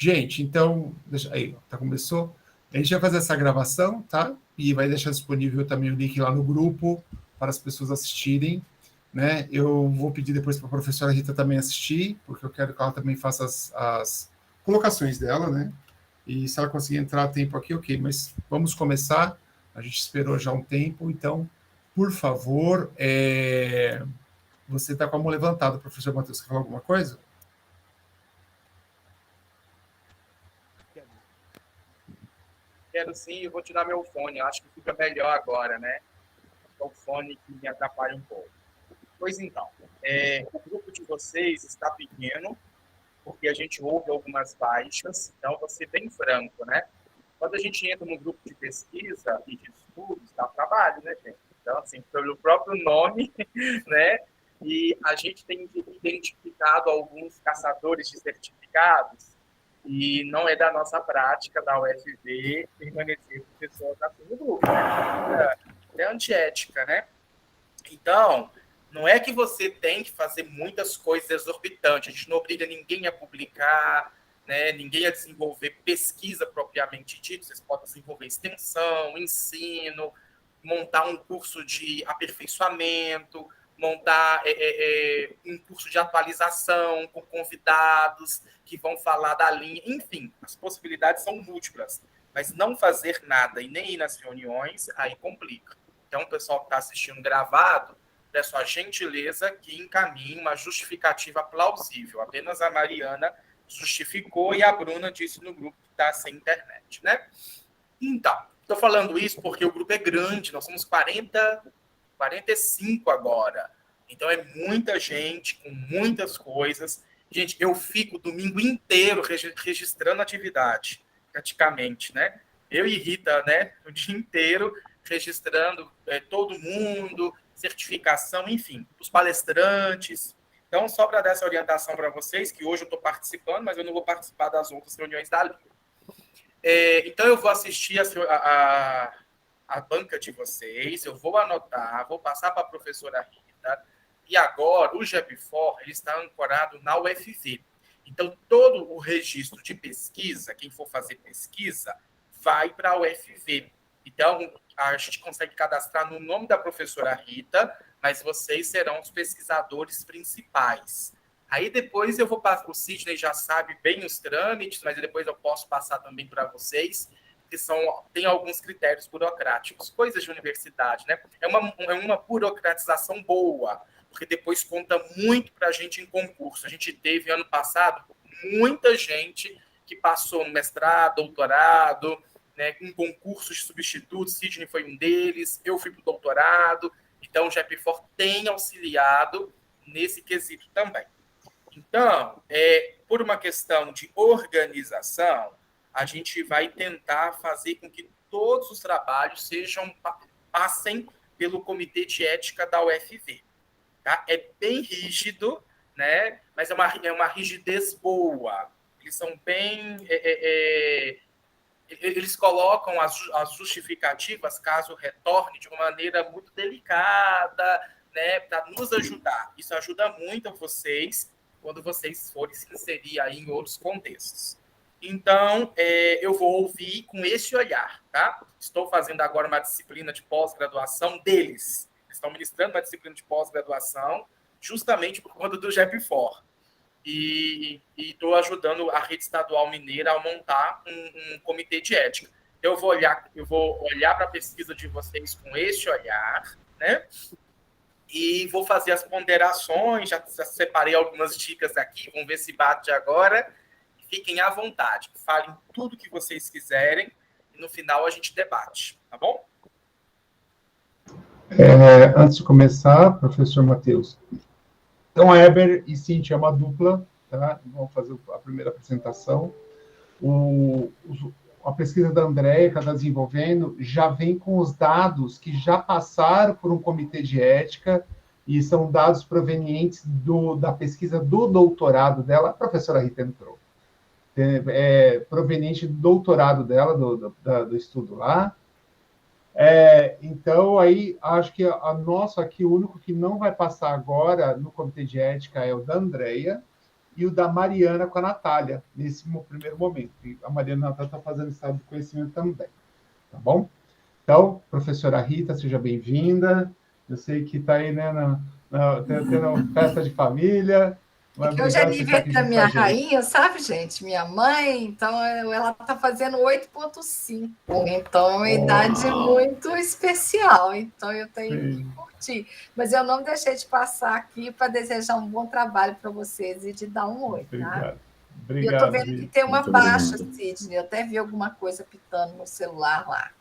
Gente, então, aí, tá, começou. A gente vai fazer essa gravação, tá? E vai deixar disponível também o link lá no grupo para as pessoas assistirem, né? Eu vou pedir depois para a professora Rita também assistir, porque eu quero que ela também faça as colocações dela, né? E se ela conseguir entrar a tempo aqui, ok. Mas vamos começar. A gente esperou já um tempo, então, por favor, você está com a mão levantada, professor Matheus, quer falar alguma coisa? Quero sim, eu vou tirar meu fone. Eu acho que fica melhor agora, né? É o fone que me atrapalha um pouco. Pois então, o grupo de vocês está pequeno, porque a gente houve algumas baixas, então vou ser bem franco, né? Quando a gente entra no grupo de pesquisa e de estudos, dá trabalho, né, gente? Então, assim, pelo próprio nome, né? E a gente tem identificado alguns caçadores de certificados e não é da nossa prática da UFV permanecer com pessoas assim no grupo, né? É antiética, né? Então, não é que você tem que fazer muitas coisas exorbitantes. A gente não obriga ninguém a publicar, né? Ninguém a desenvolver pesquisa propriamente dita. Vocês podem desenvolver extensão, ensino, montar um curso de aperfeiçoamento, montar um curso de atualização com convidados que vão falar da linha. Enfim, as possibilidades são múltiplas. Mas não fazer nada e nem ir nas reuniões, aí complica. Então, o pessoal que está assistindo gravado, peço a gentileza que encaminhe uma justificativa plausível. Apenas a Mariana justificou e a Bruna disse no grupo que está sem internet, né? Então, estou falando isso porque o grupo é grande, nós somos 45 agora. Então, é muita gente, com muitas coisas. Gente, eu fico o domingo inteiro registrando atividade, praticamente, né? Eu e Rita, né? O dia inteiro registrando todo mundo, certificação, enfim, os palestrantes. Então, só para dar essa orientação para vocês, que hoje eu estou participando, mas eu não vou participar das outras reuniões da Liga. Então, eu vou assistir a banca de vocês, eu vou anotar, vou passar para a professora Rita, e agora o GEPFOR ele está ancorado na UFV. Então, todo o registro de pesquisa, quem for fazer pesquisa, vai para a UFV. Então, a gente consegue cadastrar no nome da professora Rita, mas vocês serão os pesquisadores principais. Aí depois eu vou passar, o Sidney já sabe bem os trâmites, mas depois eu posso passar também para vocês, que tem alguns critérios burocráticos, coisas de universidade, né? É uma burocratização boa, porque depois conta muito para a gente em concurso. A gente teve, ano passado, muita gente que passou no mestrado, doutorado, né, em concursos de substitutos, Sidney foi um deles, eu fui para o doutorado, então o GEPFOR tem auxiliado nesse quesito também. Então, por uma questão de organização, a gente vai tentar fazer com que todos os trabalhos passem pelo Comitê de Ética da UFV. Tá? É bem rígido, né? Mas é uma rigidez boa. Eles são bem... eles colocam as justificativas, caso retorne, de uma maneira muito delicada, né, para nos ajudar. Isso ajuda muito a vocês quando vocês forem se inserir aí em outros contextos. Então, eu vou ouvir com esse olhar, tá? Estou fazendo agora uma disciplina de pós-graduação deles. Eles estão ministrando uma disciplina de pós-graduação justamente por conta do GEPFOR. E estou ajudando a Rede Estadual Mineira a montar um comitê de ética. Eu vou olhar para a pesquisa de vocês com esse olhar, né? E vou fazer as ponderações, já separei algumas dicas aqui, vamos ver se bate agora. Fiquem à vontade, falem tudo que vocês quiserem e no final a gente debate, tá bom? Antes de começar, professor Matheus, então, Heber e Cíntia é uma dupla, tá? Vamos fazer a primeira apresentação. A pesquisa da Andréia, que está desenvolvendo, já vem com os dados que já passaram por um comitê de ética e são dados provenientes da pesquisa do doutorado dela. A professora Rita entrou. Proveniente do doutorado dela, do estudo lá. Então, aí, acho que a nossa aqui, o único que não vai passar agora no comitê de ética é o da Andréia, e o da Mariana com a Natália, nesse primeiro momento. E a Mariana e a Natália estão fazendo estado de conhecimento também, tá bom? Então, professora Rita, seja bem-vinda. Eu sei que está aí, né, tendo festa de família. É que hoje é aniversário da minha rainha, sabe, gente? Minha mãe, então ela está fazendo 8,5. Então é uma idade muito especial. Então eu tenho que curtir. Mas eu não deixei de passar aqui para desejar um bom trabalho para vocês e de dar um oi, tá? Obrigado. Eu estou vendo que tem uma baixa, Sidney. Eu até vi alguma coisa pitando no celular lá.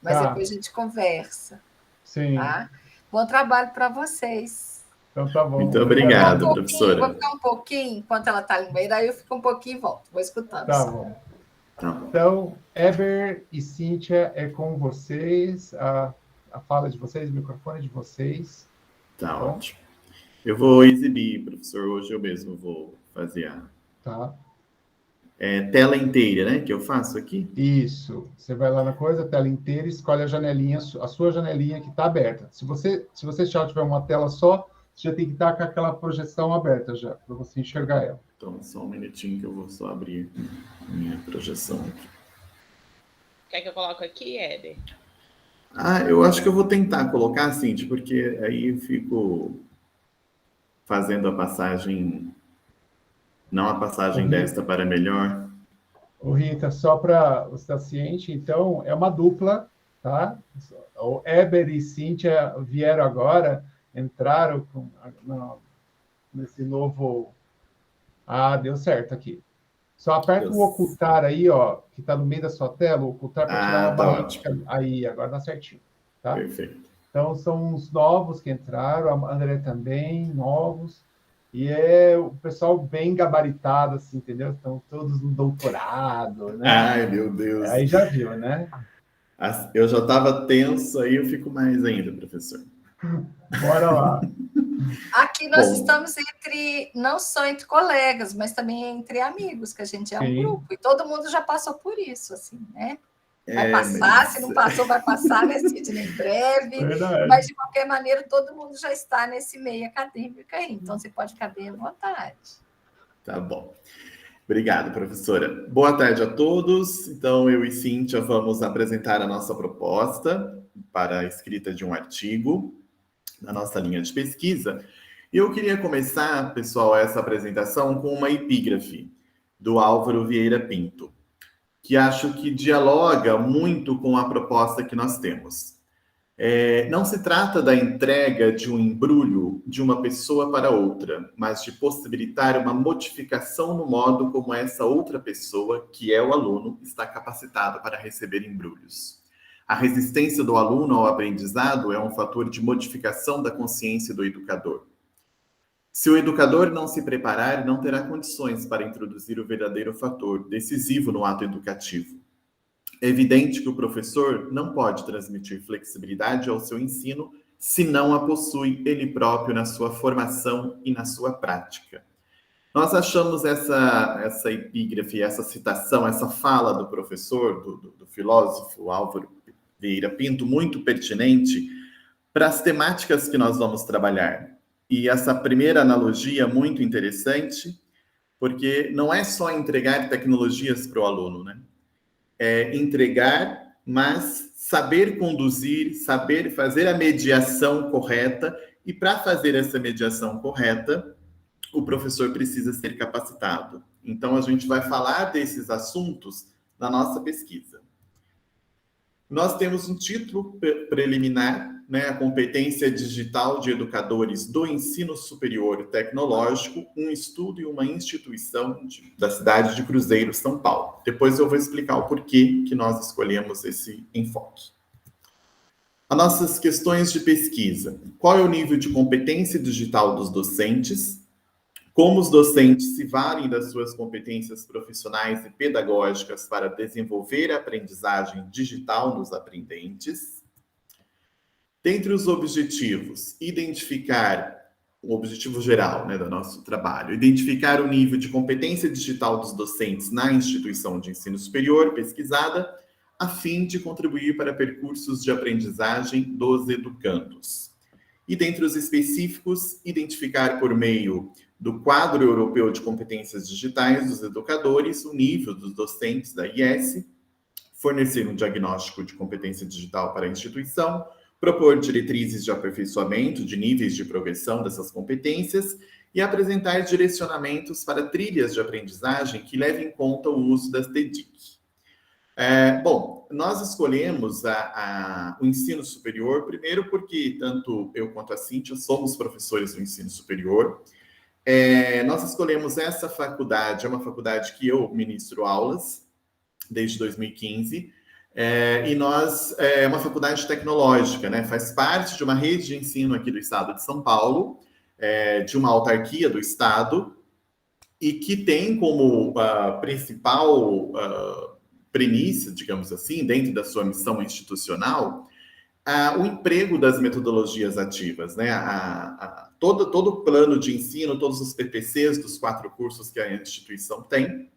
Mas depois a gente conversa. Sim. Tá? Bom trabalho para vocês. Então tá bom. Muito obrigado, professora. Vou ficar um pouquinho, enquanto ela está no banheiro, aí eu fico um pouquinho e volto. Vou escutando. Tá bom. Então, Eber e Cíntia, é com vocês. A fala de vocês, o microfone de vocês. Tá ótimo. Eu vou exibir, professor, hoje eu mesmo vou fazer a... Tá. Tela inteira, né? Que eu faço aqui? Isso. Você vai lá na coisa, tela inteira, escolhe a janelinha, a sua janelinha que está aberta. Se você já tiver uma tela só, você já tem que estar com aquela projeção aberta já, para você enxergar ela. Então, só um minutinho que eu vou só abrir a minha projeção aqui. Quer que eu coloque aqui, Éder? Eu acho que eu vou tentar colocar assim, porque aí eu fico fazendo a passagem... Não a passagem desta para melhor. Ô, Rita, só para você estar ciente, então, é uma dupla, tá? O Eber e Cíntia vieram agora, entraram nesse novo... deu certo aqui. Só aperta o ocultar aí, ó, que está no meio da sua tela, o ocultar para tirar uma barrinha. Aí, agora dá certinho, tá? Perfeito. Então, são os novos que entraram, a André também, novos. E é o pessoal bem gabaritado, assim, entendeu? Estão todos no doutorado, né? Ai, meu Deus. Aí já viu, né? Eu já estava tenso, aí eu fico mais ainda, professor. Bora lá. Aqui nós estamos não só entre colegas, mas também entre amigos, que a gente é um grupo. E todo mundo já passou por isso, assim, né? Vai passar, se não passou, vai passar, né, Sidney, em breve. Verdade. Mas, de qualquer maneira, todo mundo já está nesse meio acadêmico aí. Então, você pode ficar bem à vontade. Tá bom. Obrigado, professora. Boa tarde a todos. Então, eu e Cíntia vamos apresentar a nossa proposta para a escrita de um artigo na nossa linha de pesquisa. E eu queria começar, pessoal, essa apresentação com uma epígrafe do Álvaro Vieira Pinto, que acho que dialoga muito com a proposta que nós temos. Não se trata da entrega de um embrulho de uma pessoa para outra, mas de possibilitar uma modificação no modo como essa outra pessoa, que é o aluno, está capacitada para receber embrulhos. A resistência do aluno ao aprendizado é um fator de modificação da consciência do educador. Se o educador não se preparar, não terá condições para introduzir o verdadeiro fator decisivo no ato educativo. É evidente que o professor não pode transmitir flexibilidade ao seu ensino se não a possui ele próprio na sua formação e na sua prática. Nós achamos essa epígrafe, essa citação, essa fala do professor, do filósofo Álvaro Vieira Pinto, muito pertinente para as temáticas que nós vamos trabalhar. E essa primeira analogia muito interessante, porque não é só entregar tecnologias para o aluno, né? É entregar, mas saber conduzir, saber fazer a mediação correta. E para fazer essa mediação correta, o professor precisa ser capacitado. Então, a gente vai falar desses assuntos na nossa pesquisa. Nós temos um título preliminar, né, a competência digital de educadores do ensino superior tecnológico, um estudo e uma instituição da cidade de Cruzeiro, São Paulo. Depois eu vou explicar o porquê que nós escolhemos esse enfoque. As nossas questões de pesquisa. Qual é o nível de competência digital dos docentes? Como os docentes se valem das suas competências profissionais e pedagógicas para desenvolver a aprendizagem digital nos aprendentes. Dentre os objetivos, identificar o objetivo geral, né, do nosso trabalho, identificar o nível de competência digital dos docentes na instituição de ensino superior pesquisada, a fim de contribuir para percursos de aprendizagem dos educandos. e, dentre os específicos, identificar por meio do quadro europeu de competências digitais dos educadores o nível dos docentes da IES, fornecer um diagnóstico de competência digital para a instituição, propor diretrizes de aperfeiçoamento de níveis de progressão dessas competências e apresentar direcionamentos para trilhas de aprendizagem que levem em conta o uso das TDIC. Bom, nós escolhemos o ensino superior, primeiro porque tanto eu quanto a Cíntia somos professores do ensino superior. Nós escolhemos essa faculdade, é uma faculdade que eu ministro aulas desde 2015, e nós é uma faculdade tecnológica, né? Faz parte de uma rede de ensino aqui do estado de São Paulo, de uma autarquia do estado, e que tem como principal premissa, digamos assim, dentro da sua missão institucional, o emprego das metodologias ativas, né? Todo o plano de ensino, todos os PPCs dos 4 cursos que a instituição tem,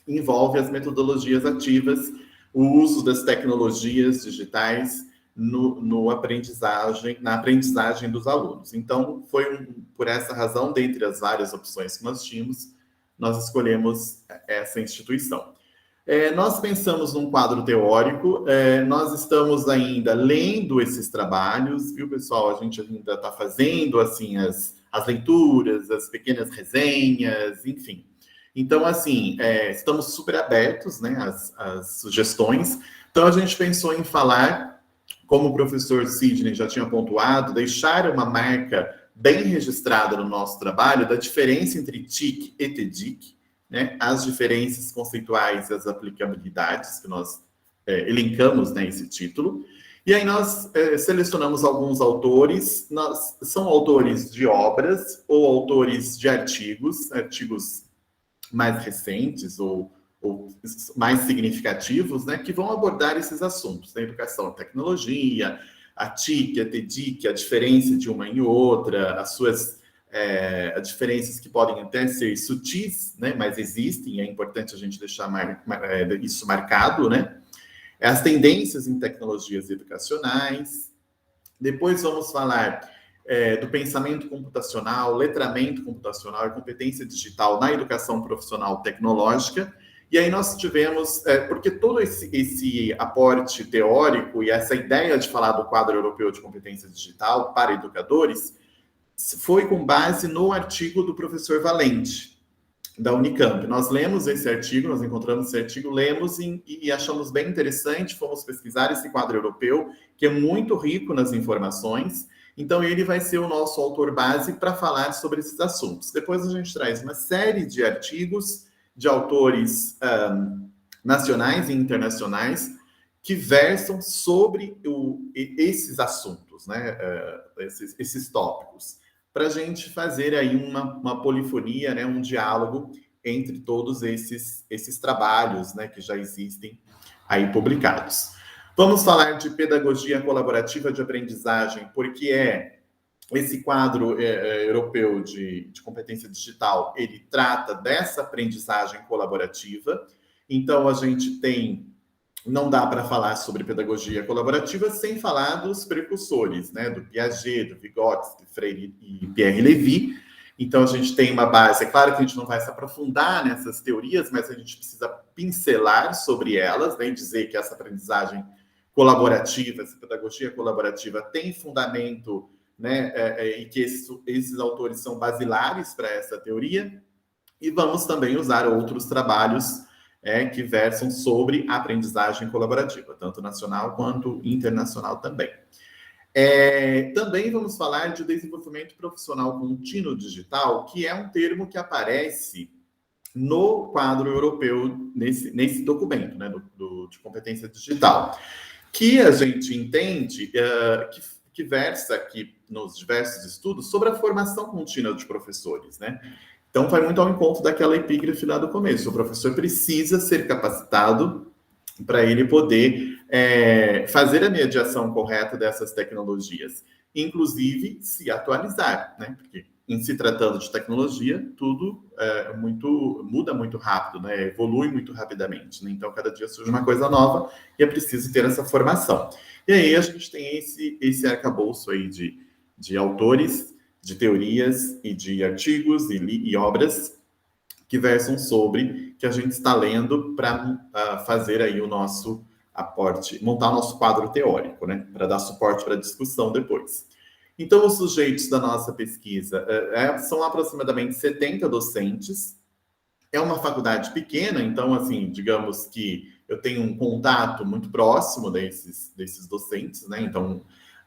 envolve as metodologias ativas, o uso das tecnologias digitais na aprendizagem dos alunos. Então, foi por essa razão, dentre as várias opções que nós tínhamos, nós escolhemos essa instituição. Nós pensamos num quadro teórico, nós estamos ainda lendo esses trabalhos, viu, pessoal? A gente ainda está fazendo, assim, as leituras, as pequenas resenhas, enfim. Então, assim, estamos super abertos, né, às sugestões. Então, a gente pensou em falar, como o professor Sidney já tinha pontuado, deixar uma marca bem registrada no nosso trabalho da diferença entre TIC e TDIC, né, as diferenças conceituais e as aplicabilidades que nós elencamos, né, esse título. E aí nós selecionamos alguns autores, são autores de obras ou autores de artigos mais recentes ou mais significativos, né, que vão abordar esses assuntos, da educação, a tecnologia, a TIC, a TDIC, a diferença de uma em outra, as diferenças que podem até ser sutis, né, mas existem, é importante a gente deixar isso marcado, né? As tendências em tecnologias educacionais. Depois vamos falar do pensamento computacional, letramento computacional e competência digital na educação profissional tecnológica. E aí nós tivemos, porque todo esse aporte teórico e essa ideia de falar do quadro europeu de competência digital para educadores foi com base no artigo do professor Valente, da Unicamp. Nós lemos esse artigo, nós encontramos esse artigo, lemos e achamos bem interessante, fomos pesquisar esse quadro europeu, que é muito rico nas informações. Então, ele vai ser o nosso autor base para falar sobre esses assuntos. Depois a gente traz uma série de artigos de autores nacionais e internacionais que versam sobre esses assuntos, né? Esses tópicos, para a gente fazer aí uma polifonia, né? Um diálogo entre todos esses trabalhos, né? Que já existem aí publicados. Vamos falar de pedagogia colaborativa de aprendizagem, porque esse quadro europeu de competência digital, ele trata dessa aprendizagem colaborativa. Então, a gente não dá para falar sobre pedagogia colaborativa sem falar dos precursores, né? Do Piaget, do Vygotsky, Freire e Pierre Levy. Então, a gente tem uma base. É claro que a gente não vai se aprofundar nessas teorias, mas a gente precisa pincelar sobre elas, né? E dizer que essa aprendizagem colaborativa, essa pedagogia colaborativa tem fundamento, né, e que esses autores são basilares para essa teoria. E vamos também usar outros trabalhos que versam sobre a aprendizagem colaborativa, tanto nacional quanto internacional também. Também vamos falar de desenvolvimento profissional contínuo digital, que é um termo que aparece no quadro europeu, nesse documento, né, de competência digital, que a gente entende que versa aqui nos diversos estudos sobre a formação contínua de professores, né? Então, vai muito ao encontro daquela epígrafe lá do começo. O professor precisa ser capacitado para ele poder fazer a mediação correta dessas tecnologias, inclusive se atualizar, né? Porque, em se tratando de tecnologia, tudo muda muito rápido, né? Evolui muito rapidamente, né? Então, cada dia surge uma coisa nova e é preciso ter essa formação. E aí, a gente tem esse arcabouço aí de de autores, de teorias e de artigos e obras que versam sobre que a gente está lendo para fazer aí o nosso aporte, montar o nosso quadro teórico, né? Para dar suporte para a discussão depois. Então, os sujeitos da nossa pesquisa são aproximadamente 70 docentes. É uma faculdade pequena, então, assim, digamos que eu tenho um contato muito próximo desses docentes, né? Então,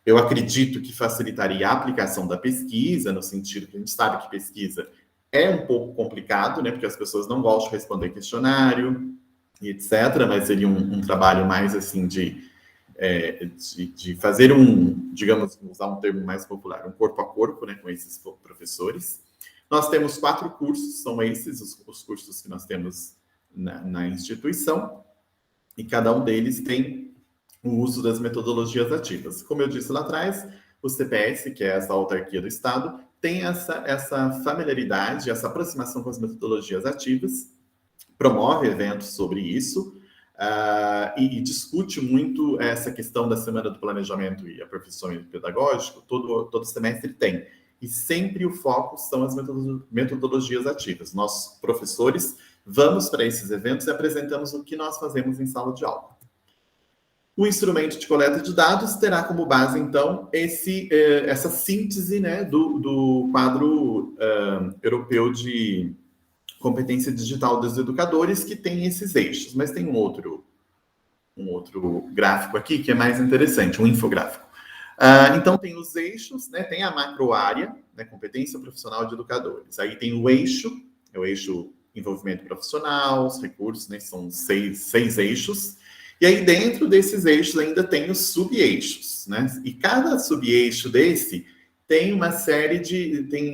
eu acredito que facilitaria a aplicação da pesquisa, no sentido que a gente sabe que pesquisa é um pouco complicado, né? Porque as pessoas não gostam de responder questionário e etc. Mas seria um trabalho mais, assim, de fazer digamos, usar um termo mais popular, um corpo a corpo, né? Com esses professores. Nós temos 4 cursos, são esses os cursos que nós temos na instituição, e cada um deles tem o uso das metodologias ativas. Como eu disse lá atrás, o CPS, que é essa autarquia do Estado, tem essa familiaridade, essa aproximação com as metodologias ativas, promove eventos sobre isso, e discute muito essa questão da Semana do Planejamento e Aperfeiçoamento Pedagógico, todo semestre tem. E sempre o foco são as metodologias ativas. Nós, professores, vamos para esses eventos e apresentamos o que nós fazemos em sala de aula. O instrumento de coleta de dados terá como base, então, essa síntese, né, do quadro europeu de competência digital dos educadores, que tem esses eixos. Mas tem um outro gráfico aqui que é mais interessante, um infográfico. Então, tem os eixos, né? Tem a macroárea, né? Competência profissional de educadores. Aí tem o eixo envolvimento profissional, os recursos, né? São seis eixos. E aí, dentro desses eixos, ainda tem os sub-eixos, né? E cada sub-eixo desse tem uma série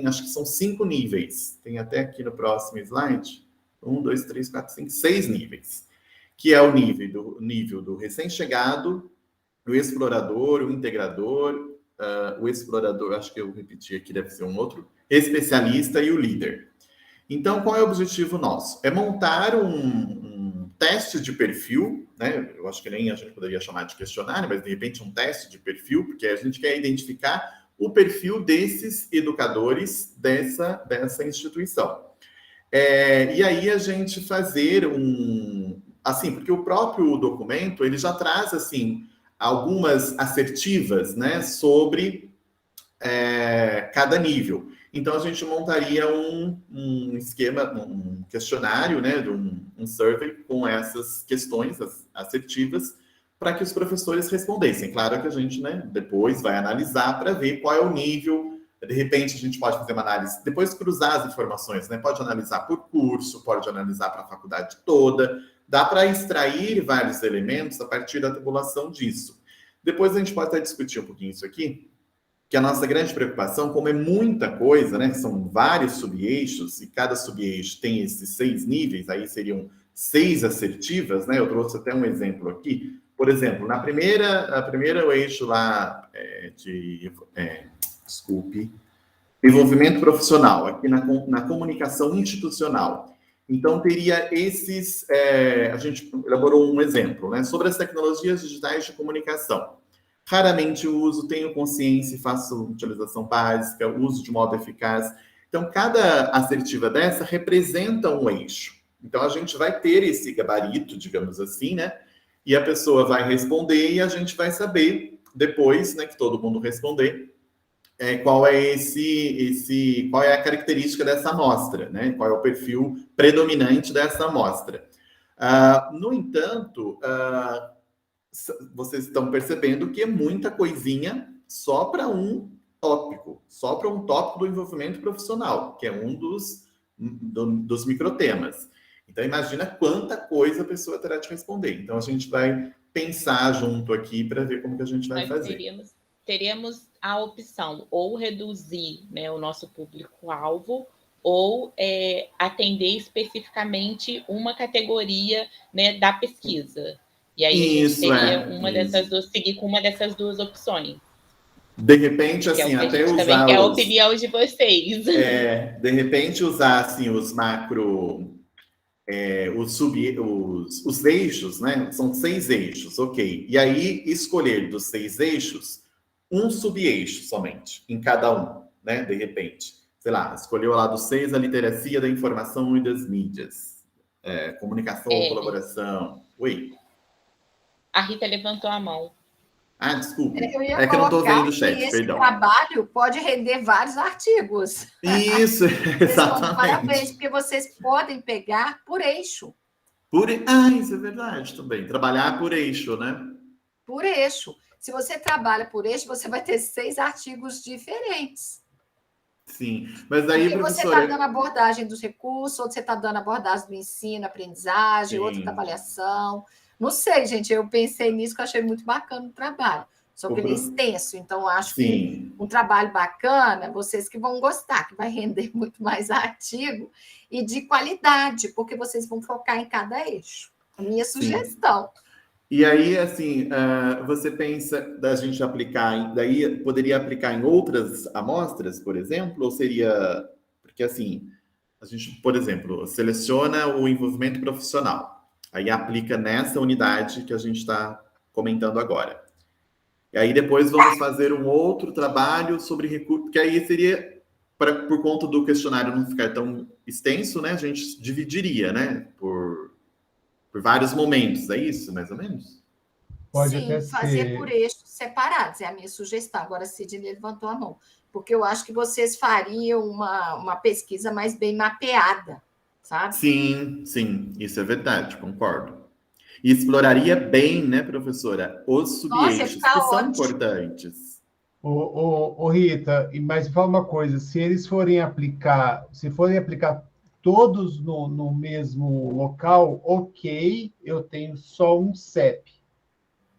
acho que são 5 níveis. Tem até aqui no próximo slide, 1, 2, 3, 4, 5, 6 níveis. Que é o nível do recém-chegado, o explorador, o integrador, o explorador, acho que eu repeti aqui, deve ser um outro, especialista e o líder. Então, qual é o objetivo nosso? É montar um teste de perfil, né? Eu acho que nem a gente poderia chamar de questionário, mas de repente um teste de perfil, porque a gente quer identificar o perfil desses educadores dessa instituição. E aí a gente fazer assim, porque o próprio documento, ele já traz, assim, algumas assertivas, né, sobre cada nível. Então, a gente montaria um esquema, um questionário, né, um survey com essas questões assertivas para que os professores respondessem. Claro que a gente, né, depois vai analisar para ver qual é o nível. De repente, a gente pode fazer uma análise, depois cruzar as informações, né? Pode analisar por curso, pode analisar para a faculdade toda. Dá para extrair vários elementos a partir da tabulação disso. Depois a gente pode até discutir um pouquinho isso aqui, que a nossa grande preocupação, como é muita coisa, né? São vários sub-eixos, e cada sub-eixo tem esses 6 níveis, aí seriam 6 assertivas, né? Eu trouxe até um exemplo aqui. Por exemplo, a primeira eixo lá envolvimento profissional, aqui na comunicação institucional. Então, teria a gente elaborou um exemplo, né, sobre as tecnologias digitais de comunicação. Raramente uso, tenho consciência e faço utilização básica, uso de modo eficaz. Então, cada assertiva dessa representa um eixo. Então, a gente vai ter esse gabarito, digamos assim, né, e a pessoa vai responder e a gente vai saber depois, né, que todo mundo responder, qual é qual é a característica dessa amostra, né? Qual é o perfil predominante dessa amostra. No entanto, vocês estão percebendo que é muita coisinha só para um tópico do envolvimento profissional, que é um dos microtemas. Então, imagina quanta coisa a pessoa terá de responder. Então, a gente vai pensar junto aqui para ver como que a gente vai fazer. Teríamos a opção ou reduzir, né, o nosso público-alvo ou atender especificamente uma categoria, né, da pesquisa. E aí a gente teria seguir com uma dessas duas opções. De repente, assim, até usar... Também quer a opinião de vocês. De repente, usar, assim, os macro... os eixos, né? São 6 eixos, ok. E aí, escolher dos 6 eixos um sub-eixo somente, em cada um, né? De repente. Sei lá, escolheu lá do 6 a literacia da informação e das mídias. Comunicação ou colaboração. Oi. A Rita levantou a mão. Ah, desculpe. Eu ia É que eu não estou colocar vendo o chat, que esse perdão. trabalho pode render vários artigos. Isso, Vocês estão de parabéns, exatamente. porque vocês podem pegar por eixo. Isso é verdade também. Trabalhar por eixo, né? Por eixo. Se você trabalha por eixo, você vai ter 6 artigos diferentes. Sim, mas daí, Porque você professora... está dando abordagem dos recursos, outro você está dando abordagem do ensino, aprendizagem, Sim. outro da avaliação. Não sei, gente, eu pensei nisso que eu achei muito bacana o trabalho. Só que ele é extenso, então acho que um trabalho bacana, vocês que vão gostar, que vai render muito mais artigo e de qualidade, porque vocês vão focar em cada eixo. A minha sugestão. E aí, assim, você pensa da gente aplicar, daí poderia aplicar em outras amostras, por exemplo, ou seria... Porque, assim, a gente, por exemplo, seleciona o envolvimento profissional, aí aplica nessa unidade que a gente está comentando agora. E aí depois vamos fazer um outro trabalho sobre recursos, que aí seria, por conta do questionário não ficar tão extenso, né? A gente dividiria, né? Por vários momentos, é isso, mais ou menos? Pode até fazer por eixos separados, é a minha sugestão. Agora, a Sidney levantou a mão, porque eu acho que vocês fariam uma pesquisa mais bem mapeada, sabe? Sim, isso é verdade, concordo. E exploraria bem, né, professora, os sub-eixos, que são importantes. Rita, mas fala uma coisa, se forem aplicar todos no mesmo local, ok, eu tenho só um CEP.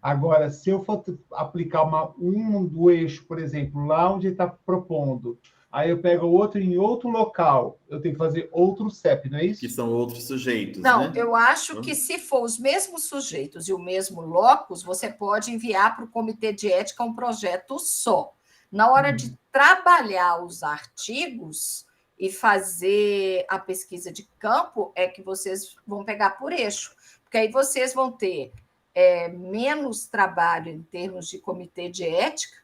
Agora, se eu for aplicar um do eixo, por exemplo, lá onde ele está propondo, aí eu pego outro em outro local, eu tenho que fazer outro CEP, não é isso? Que são outros sujeitos, não, né? Eu acho que se for os mesmos sujeitos e o mesmo locus, você pode enviar para o Comitê de Ética um projeto só. Na hora de trabalhar os artigos e fazer a pesquisa de campo, é que vocês vão pegar por eixo, porque aí vocês vão ter menos trabalho em termos de comitê de ética,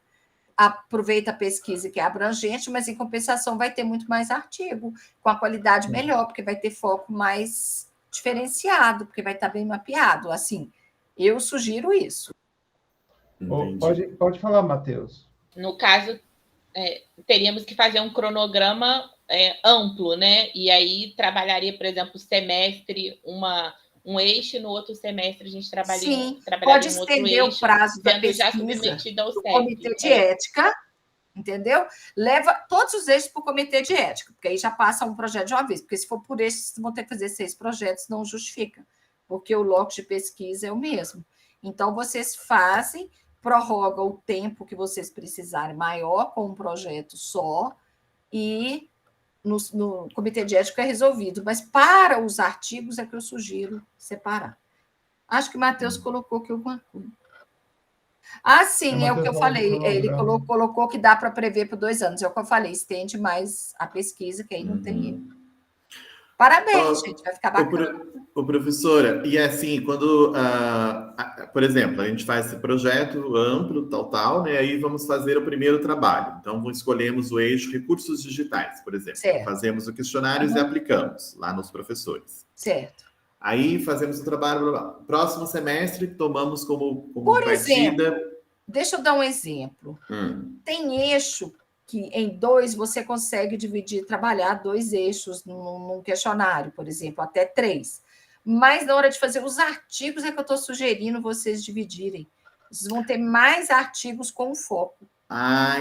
aproveita a pesquisa que é abrangente, mas em compensação vai ter muito mais artigo, com a qualidade melhor, porque vai ter foco mais diferenciado, porque vai estar bem mapeado. Assim, eu sugiro isso. Pode falar, Matheus. No caso, teríamos que fazer um cronograma amplo, né? E aí trabalharia, por exemplo, semestre, um eixo, no outro semestre a gente trabalharia pode em outro estender eixo, o prazo da pesquisa já submetido ao CEP. Comitê de Ética, entendeu? Leva todos os eixos para o Comitê de Ética, porque aí já passa um projeto de uma vez, porque se for por eixo, vocês vão ter que fazer 6 projetos, não justifica, porque o locus de pesquisa é o mesmo. Então, vocês fazem, prorrogam o tempo que vocês precisarem maior com um projeto só e... No Comitê de Ética é resolvido, mas para os artigos é que eu sugiro separar. Acho que o Matheus colocou aqui alguma coisa. Sim, é o que eu falei. Ele colocou que dá para prever por 2 anos. É o que eu falei, estende mais a pesquisa, que aí não tem erro. Parabéns, gente, vai ficar bacana. Professora, e assim, quando, por exemplo, a gente faz esse projeto amplo, tal, né? Aí vamos fazer o primeiro trabalho. Então, escolhemos o eixo recursos digitais, por exemplo. Certo. Fazemos o questionário e aplicamos lá nos professores. Certo. Aí fazemos o trabalho, próximo semestre, tomamos como por partida... Exemplo, deixa eu dar um exemplo. Tem eixo que em 2 você consegue dividir, trabalhar 2 eixos num questionário, por exemplo, até 3. Mas na hora de fazer os artigos é que eu estou sugerindo vocês dividirem. Vocês vão ter mais artigos com foco.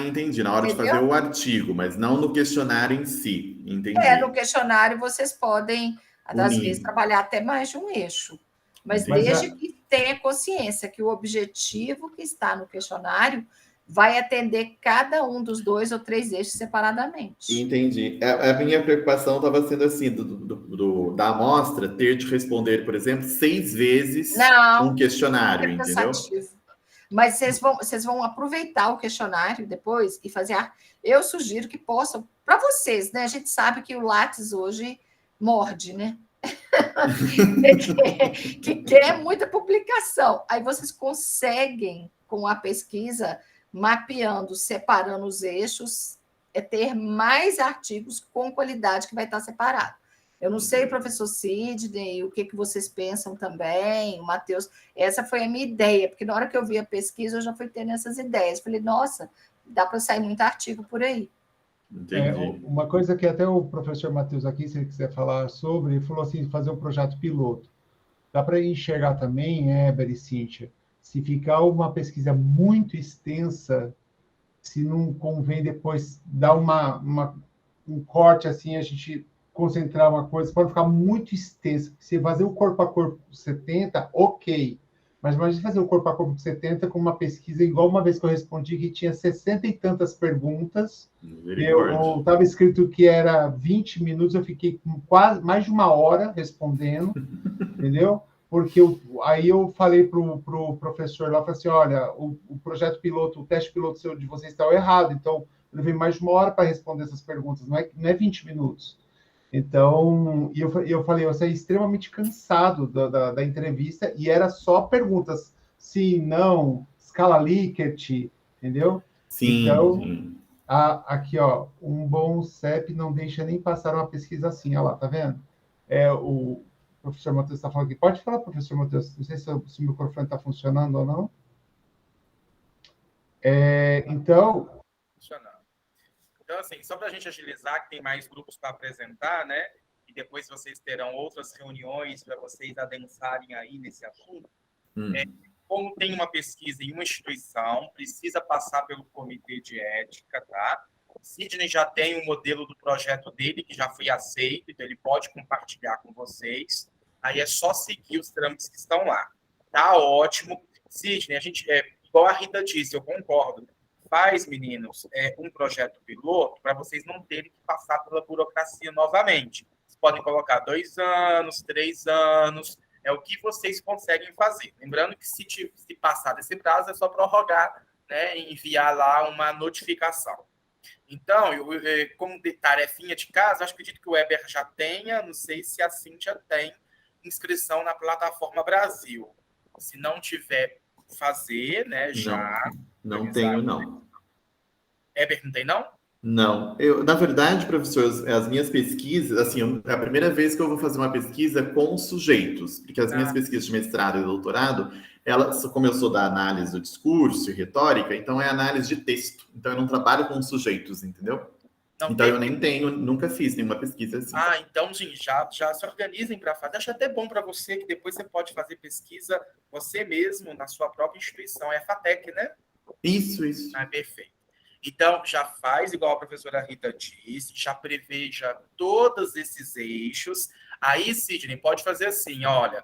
Entendi. Na hora de fazer o artigo, mas não no questionário em si. Entendi. No questionário vocês podem, às vezes, trabalhar até mais de um eixo. Mas desde que tenha consciência que o objetivo que está no questionário vai atender cada um dos 2 ou 3 eixos separadamente. Entendi. A minha preocupação estava sendo assim, da amostra ter de responder, por exemplo, 6 vezes um questionário, entendeu? Mas vocês vão aproveitar o questionário depois e fazer... Eu sugiro que possam, para vocês, né? A gente sabe que o Lattes hoje morde, né? que quer muita publicação. Aí vocês conseguem, com a pesquisa, mapeando, separando os eixos, é ter mais artigos com qualidade que vai estar separado. Eu não sei, professor Sidney, o que vocês pensam também, o Matheus. Essa foi a minha ideia, porque na hora que eu vi a pesquisa, eu já fui tendo essas ideias. Falei, nossa, dá para sair muito artigo por aí. Uma coisa que até o professor Matheus aqui, se ele quiser falar sobre, ele falou assim, fazer um projeto piloto. Dá para enxergar também, Éber e Cíntia, se ficar uma pesquisa muito extensa, se não convém depois dar um corte assim, a gente concentrar uma coisa, pode ficar muito extensa. Se fazer o corpo a corpo 70, ok. Mas imagina fazer o corpo a corpo 70 com uma pesquisa igual uma vez que eu respondi, que tinha 60 e tantas perguntas. Eu estava escrito que era 20 minutos, eu fiquei com quase mais de 1 hora respondendo, entendeu? Porque aí eu falei para o professor lá, falei assim, olha, o projeto piloto, o teste piloto de vocês está errado, então eu levei mais de 1 hora para responder essas perguntas, não é 20 minutos. Então, eu falei, você é extremamente cansado da entrevista, e era só perguntas, sim, não, escala Likert, entendeu? Sim. Então, sim. Aqui, ó, um bom CEP não deixa nem passar uma pesquisa assim, olha lá, tá vendo? O professor Matheus está falando aqui. Pode falar, professor Matheus, não sei se o microfone está funcionando ou não. Então, assim, só para a gente agilizar, que tem mais grupos para apresentar, né? E depois vocês terão outras reuniões para vocês adensarem aí nesse assunto. Como tem uma pesquisa em uma instituição, precisa passar pelo comitê de ética, tá? O Sidney já tem um modelo do projeto dele, que já foi aceito, então ele pode compartilhar com vocês. Aí é só seguir os trâmites que estão lá. Tá ótimo. Sidney, a gente, igual a Rita disse, eu concordo. Faz, meninos, um projeto piloto para vocês não terem que passar pela burocracia novamente. Vocês podem colocar 2 anos, 3 anos, é o que vocês conseguem fazer. Lembrando que se passar desse prazo, é só prorrogar, né, e enviar lá uma notificação. Então, como tarefinha de casa, acho que acredito que o Weber já tenha, não sei se a Cíntia tem inscrição na plataforma Brasil. Se não tiver, fazer, né, já... Não tenho, não. Weber, não tem, não? Não. Na verdade, professor, as minhas pesquisas, assim, é a primeira vez que eu vou fazer uma pesquisa com sujeitos, porque as minhas pesquisas de mestrado e doutorado, como eu sou da análise do discurso e retórica, então é análise de texto. Então eu não trabalho com sujeitos, entendeu? Então eu nem tenho, nunca fiz nenhuma pesquisa assim. Então, gente, já se organizem para fazer. Acho até bom para você que depois você pode fazer pesquisa você mesmo na sua própria instituição. É a FATEC, né? Isso. Perfeito. Então, já faz igual a professora Rita disse, já preveja todos esses eixos. Aí, Sidney, pode fazer assim, olha,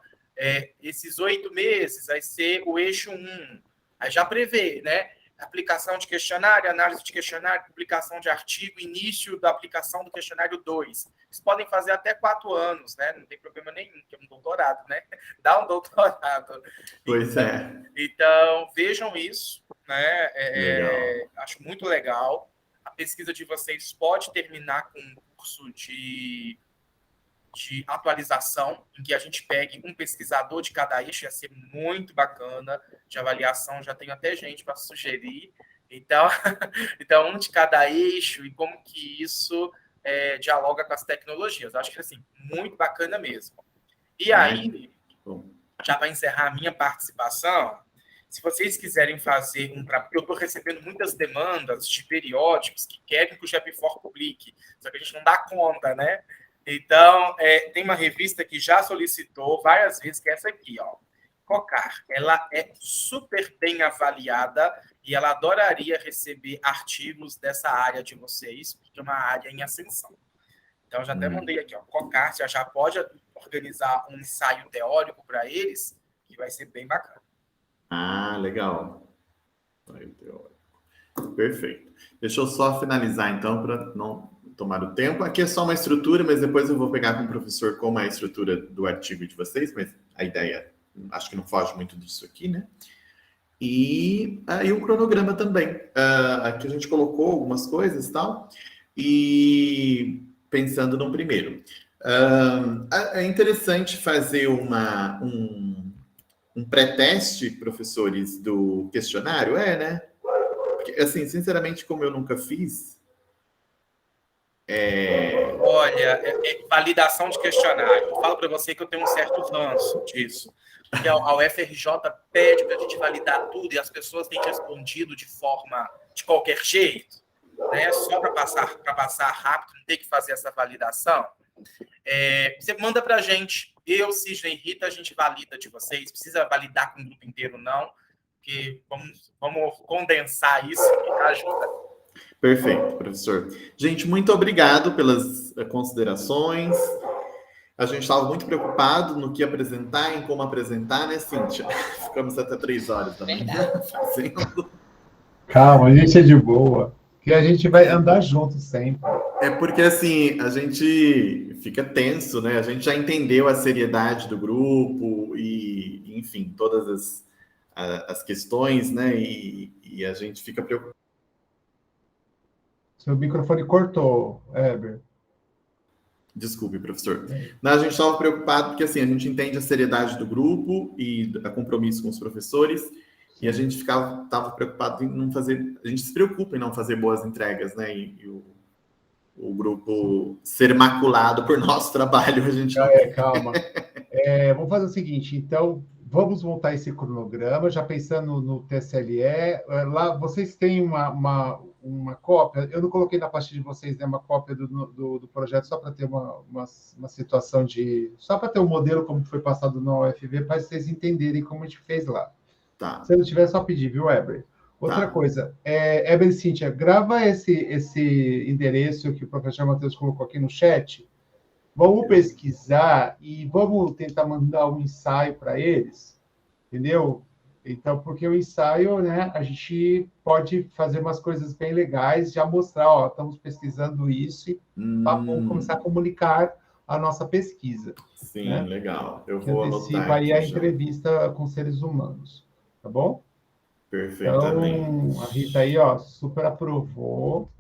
esses 8 meses vai ser o eixo 1. Aí já prevê, né? Aplicação de questionário, análise de questionário, publicação de artigo, início da aplicação do questionário 2. Vocês podem fazer até 4 anos, né? Não tem problema nenhum, que é um doutorado, né? Dá um doutorado. Pois é. Então, vejam isso, né? Acho muito legal. A pesquisa de vocês pode terminar com um curso de atualização, em que a gente pegue um pesquisador de cada eixo, ia ser muito bacana. De avaliação, já tenho até gente para sugerir. Então, um de cada eixo e como que isso dialoga com as tecnologias. Acho que, assim, muito bacana mesmo. E aí, já para encerrar a minha participação, se vocês quiserem fazer eu estou recebendo muitas demandas de periódicos que querem que o GEPFOR publique, só que a gente não dá conta, né? Então, tem uma revista que já solicitou várias vezes, que é essa aqui, ó, COCAR. Ela é super bem avaliada e ela adoraria receber artigos dessa área de vocês, porque é uma área em ascensão. Então, já até mandei aqui, ó, COCAR, você já pode organizar um ensaio teórico para eles, que vai ser bem bacana. Legal. Ensaio teórico. Perfeito. Deixa eu só finalizar, então, para não tomar o tempo. Aqui é só uma estrutura, mas depois eu vou pegar com o professor como é a estrutura do artigo de vocês, mas a ideia, acho que não foge muito disso aqui, né? E o cronograma também. Aqui a gente colocou algumas coisas e tal, e pensando no primeiro. É interessante fazer um pré-teste, professores, do questionário, né? Porque, assim, sinceramente, como eu nunca fiz, Olha, validação de questionário. Eu falo para você que eu tenho um certo ranço disso. Porque a UFRJ pede para a gente validar tudo e as pessoas têm respondido de qualquer jeito, né? Só para passar rápido, não ter que fazer essa validação. Você manda para a gente. Eu, Sidney e Rita, a gente valida de vocês. Precisa validar com o grupo inteiro, não. Porque vamos condensar isso e ajuda. Perfeito, professor. Gente, muito obrigado pelas considerações. A gente estava muito preocupado no que apresentar, em como apresentar, né, Cíntia? Ficamos até 3 horas da manhã fazendo. Calma, a gente é de boa. Que a gente vai andar junto sempre. É porque, assim, a gente fica tenso, né? A gente já entendeu a seriedade do grupo e, enfim, todas as questões, né? E a gente fica preocupado. Seu microfone cortou, Heber. Desculpe, professor. Não, a gente estava preocupado porque, assim, a gente entende a seriedade do grupo e o compromisso com os professores e a gente estava preocupado em não fazer... A gente se preocupa em não fazer boas entregas, né? E o grupo ser maculado por nosso trabalho, a gente não... Calma. Vamos fazer o seguinte, então, vamos montar esse cronograma, já pensando no TSLE. Lá, vocês têm uma cópia, eu não coloquei na pastinha de vocês, né, uma cópia do projeto, só para ter uma situação só para ter um modelo como foi passado na UFV, para vocês entenderem como a gente fez lá. Tá. Se não tiver, só pedir, viu, Heber? Outra coisa, Heber e Cíntia, grava esse endereço que o professor Matheus colocou aqui no chat. Vamos pesquisar e vamos tentar mandar um ensaio para eles, entendeu? Então, porque o ensaio, né, a gente pode fazer umas coisas bem legais, já mostrar, ó, estamos pesquisando isso e vamos começar a comunicar a nossa pesquisa. Sim, né? Legal. Eu Que vou antecipa anotar aí aqui a entrevista com seres humanos, tá bom? Perfeitamente. Então, a Rita aí, ó, super aprovou.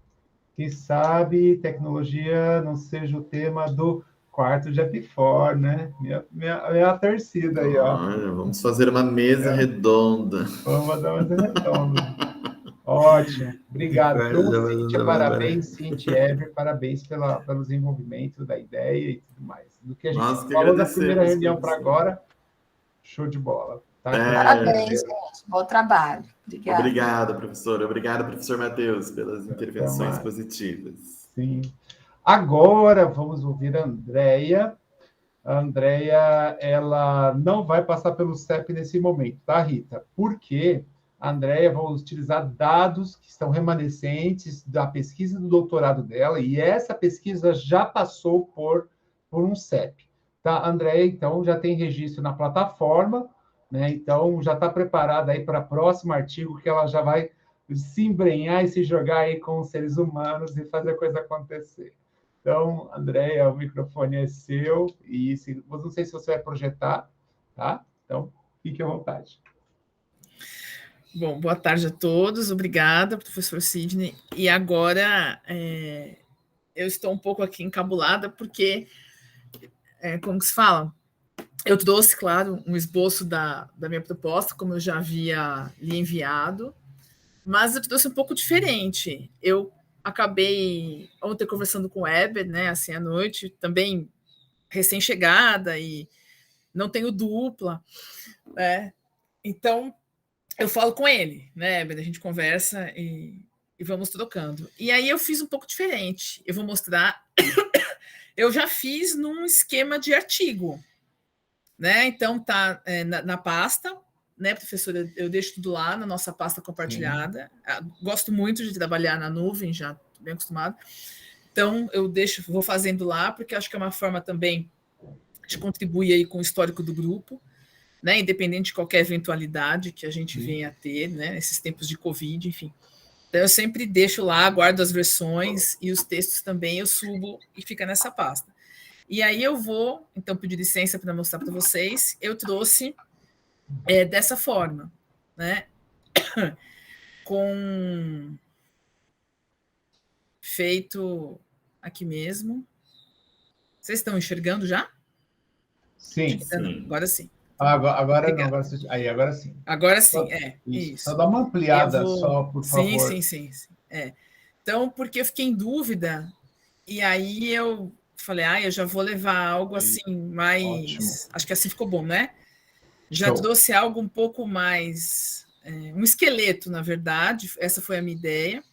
Quem sabe tecnologia não seja o tema do quarto de Apifor, né? Minha torcida aí, ó. Olha, vamos fazer uma mesa redonda. Vamos dar uma mesa redonda. Ótimo. Obrigado. Então, Cíntia, parabéns, Cíntia Ever, parabéns pelo desenvolvimento da ideia e tudo mais. Do que a gente falou da primeira reunião para agora, show de bola. Tá? Parabéns, gente. Bom trabalho. Obrigada. Obrigado, professor. Obrigado, professor Matheus, pelas intervenções positivas. Sim. Agora vamos ouvir a Andréia. A Andréia, ela não vai passar pelo CEP nesse momento, tá, Rita? Porque a Andréia vai utilizar dados que estão remanescentes da pesquisa do doutorado dela, e essa pesquisa já passou por um CEP. Tá? A Andréia, então, já tem registro na plataforma, né? Então, já está preparada aí para o próximo artigo, que ela já vai se embrenhar e se jogar aí com os seres humanos e fazer a coisa acontecer. Então, Andréia, o microfone é seu, e não sei se você vai projetar, tá? Então, fique à vontade. Bom, boa tarde a todos, obrigada, professor Sidney. E agora, eu estou um pouco aqui encabulada, porque, como que se fala? Eu trouxe, claro, um esboço da minha proposta, como eu já havia lhe enviado, mas eu trouxe um pouco diferente. Eu acabei ontem conversando com o Heber, né, assim, à noite, também recém-chegada e não tenho dupla, né? Então, eu falo com ele, né, Heber, a gente conversa e vamos trocando. E aí eu fiz um pouco diferente. Eu vou mostrar... eu já fiz num esquema de artigo, né? Então, tá na pasta, né, professora? Eu deixo tudo lá na nossa pasta compartilhada. Gosto muito de trabalhar na nuvem, já estou bem acostumada. Então, vou fazendo lá, porque acho que é uma forma também de contribuir aí com o histórico do grupo, né, independente de qualquer eventualidade que a gente venha a ter, né, nesses tempos de Covid, enfim. Então, eu sempre deixo lá, guardo as versões e os textos também eu subo e fica nessa pasta. E aí eu vou, então, pedir licença para mostrar para vocês. Eu trouxe dessa forma, né? Com feito aqui mesmo. Vocês estão enxergando já? Sim. Agora sim. Agora não, agora sim. Agora sim, isso. Só dá uma ampliada por favor. Sim. Então, porque eu fiquei em dúvida, e aí eu falei, eu já vou levar algo assim mais... Ótimo. Acho que assim ficou bom, né? Já trouxe algo um pouco mais... um esqueleto, na verdade, essa foi a minha ideia.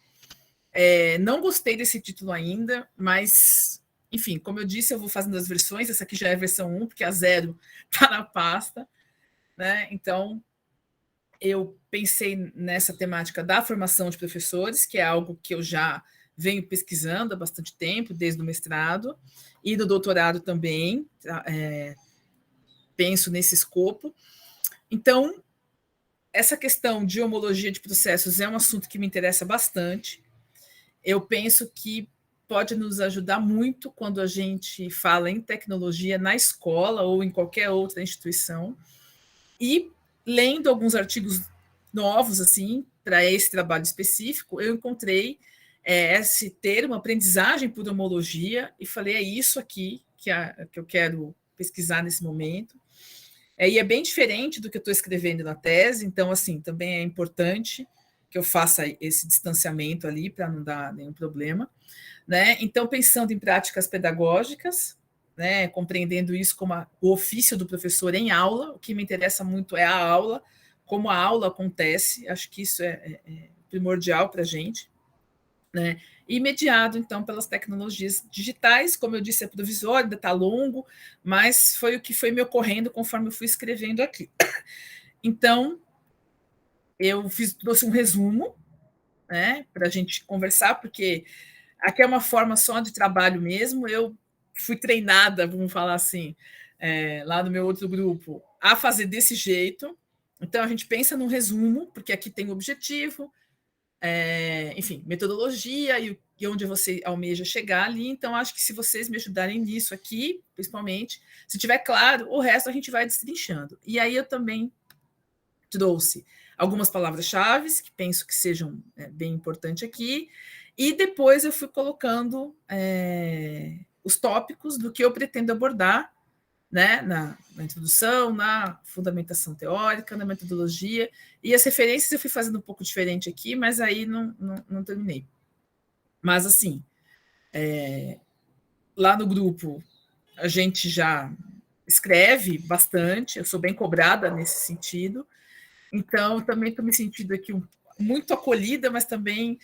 Não gostei desse título ainda, mas, enfim, como eu disse, eu vou fazendo as versões, essa aqui já é a versão 1, porque a 0 está na pasta, né? Então, eu pensei nessa temática da formação de professores, que é algo que eu já venho pesquisando há bastante tempo, desde o mestrado, e do doutorado também, penso nesse escopo. Então, essa questão de homologia de processos é um assunto que me interessa bastante. Eu penso que pode nos ajudar muito quando a gente fala em tecnologia na escola ou em qualquer outra instituição. E, lendo alguns artigos novos, assim, para esse trabalho específico, eu encontrei esse termo, aprendizagem por homologia, e falei, é isso aqui que eu quero pesquisar nesse momento. E é bem diferente do que eu estou escrevendo na tese, então, assim, também é importante que eu faça esse distanciamento ali para não dar nenhum problema, né? Então, pensando em práticas pedagógicas, né, compreendendo isso como o ofício do professor em aula, o que me interessa muito é a aula, como a aula acontece, acho que isso é primordial para a gente, né? E mediado, então, pelas tecnologias digitais, como eu disse, é provisório, ainda está longo, mas foi o que foi me ocorrendo conforme eu fui escrevendo aqui. Então, eu trouxe um resumo, né, para a gente conversar, porque aqui é uma forma só de trabalho mesmo, eu fui treinada, vamos falar assim, lá no meu outro grupo, a fazer desse jeito. Então, a gente pensa num resumo, porque aqui tem o objetivo, enfim, metodologia e onde você almeja chegar ali. Então, acho que se vocês me ajudarem nisso aqui, principalmente, se tiver claro, o resto a gente vai destrinchando. E aí eu também trouxe algumas palavras-chave que penso que sejam bem importantes aqui, e depois eu fui colocando os tópicos do que eu pretendo abordar, né, na introdução, na fundamentação teórica, na metodologia, e as referências eu fui fazendo um pouco diferente aqui, mas aí não terminei. Mas, assim, lá no grupo a gente já escreve bastante, eu sou bem cobrada nesse sentido, então também estou me sentindo aqui muito acolhida, mas também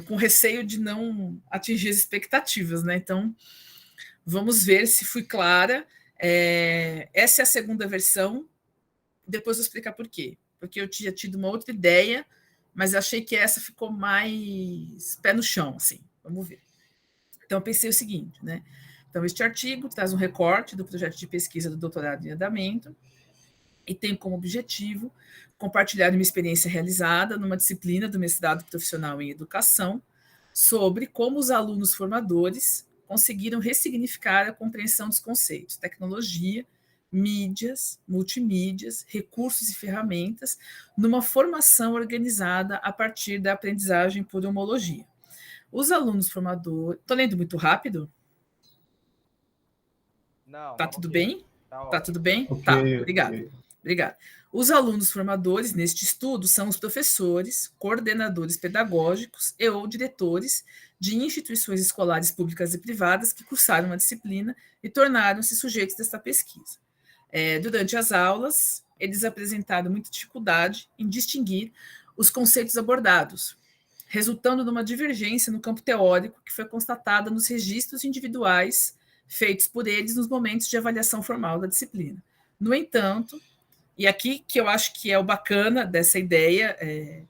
com receio de não atingir as expectativas, né? Então, vamos ver se fui clara. Essa é a segunda versão, depois vou explicar por quê. Porque eu tinha tido uma outra ideia, mas achei que essa ficou mais pé no chão, assim, vamos ver. Então, eu pensei o seguinte, né? Então, este artigo traz um recorte do projeto de pesquisa do doutorado em andamento e tem como objetivo compartilhar uma experiência realizada numa disciplina do mestrado profissional em educação sobre como os alunos formadores conseguiram ressignificar a compreensão dos conceitos, tecnologia, mídias, multimídias, recursos e ferramentas, numa formação organizada a partir da aprendizagem por homologia. Os alunos formadores... Estou lendo muito rápido? Não. Tá tudo bem? Tá tudo bem? Okay, tá, obrigado. Obrigada. Os alunos formadores neste estudo são os professores, coordenadores pedagógicos e ou diretores de instituições escolares públicas e privadas que cursaram a disciplina e tornaram-se sujeitos desta pesquisa. Durante as aulas, eles apresentaram muita dificuldade em distinguir os conceitos abordados, resultando numa divergência no campo teórico que foi constatada nos registros individuais feitos por eles nos momentos de avaliação formal da disciplina. No entanto, e aqui que eu acho que é o bacana dessa ideia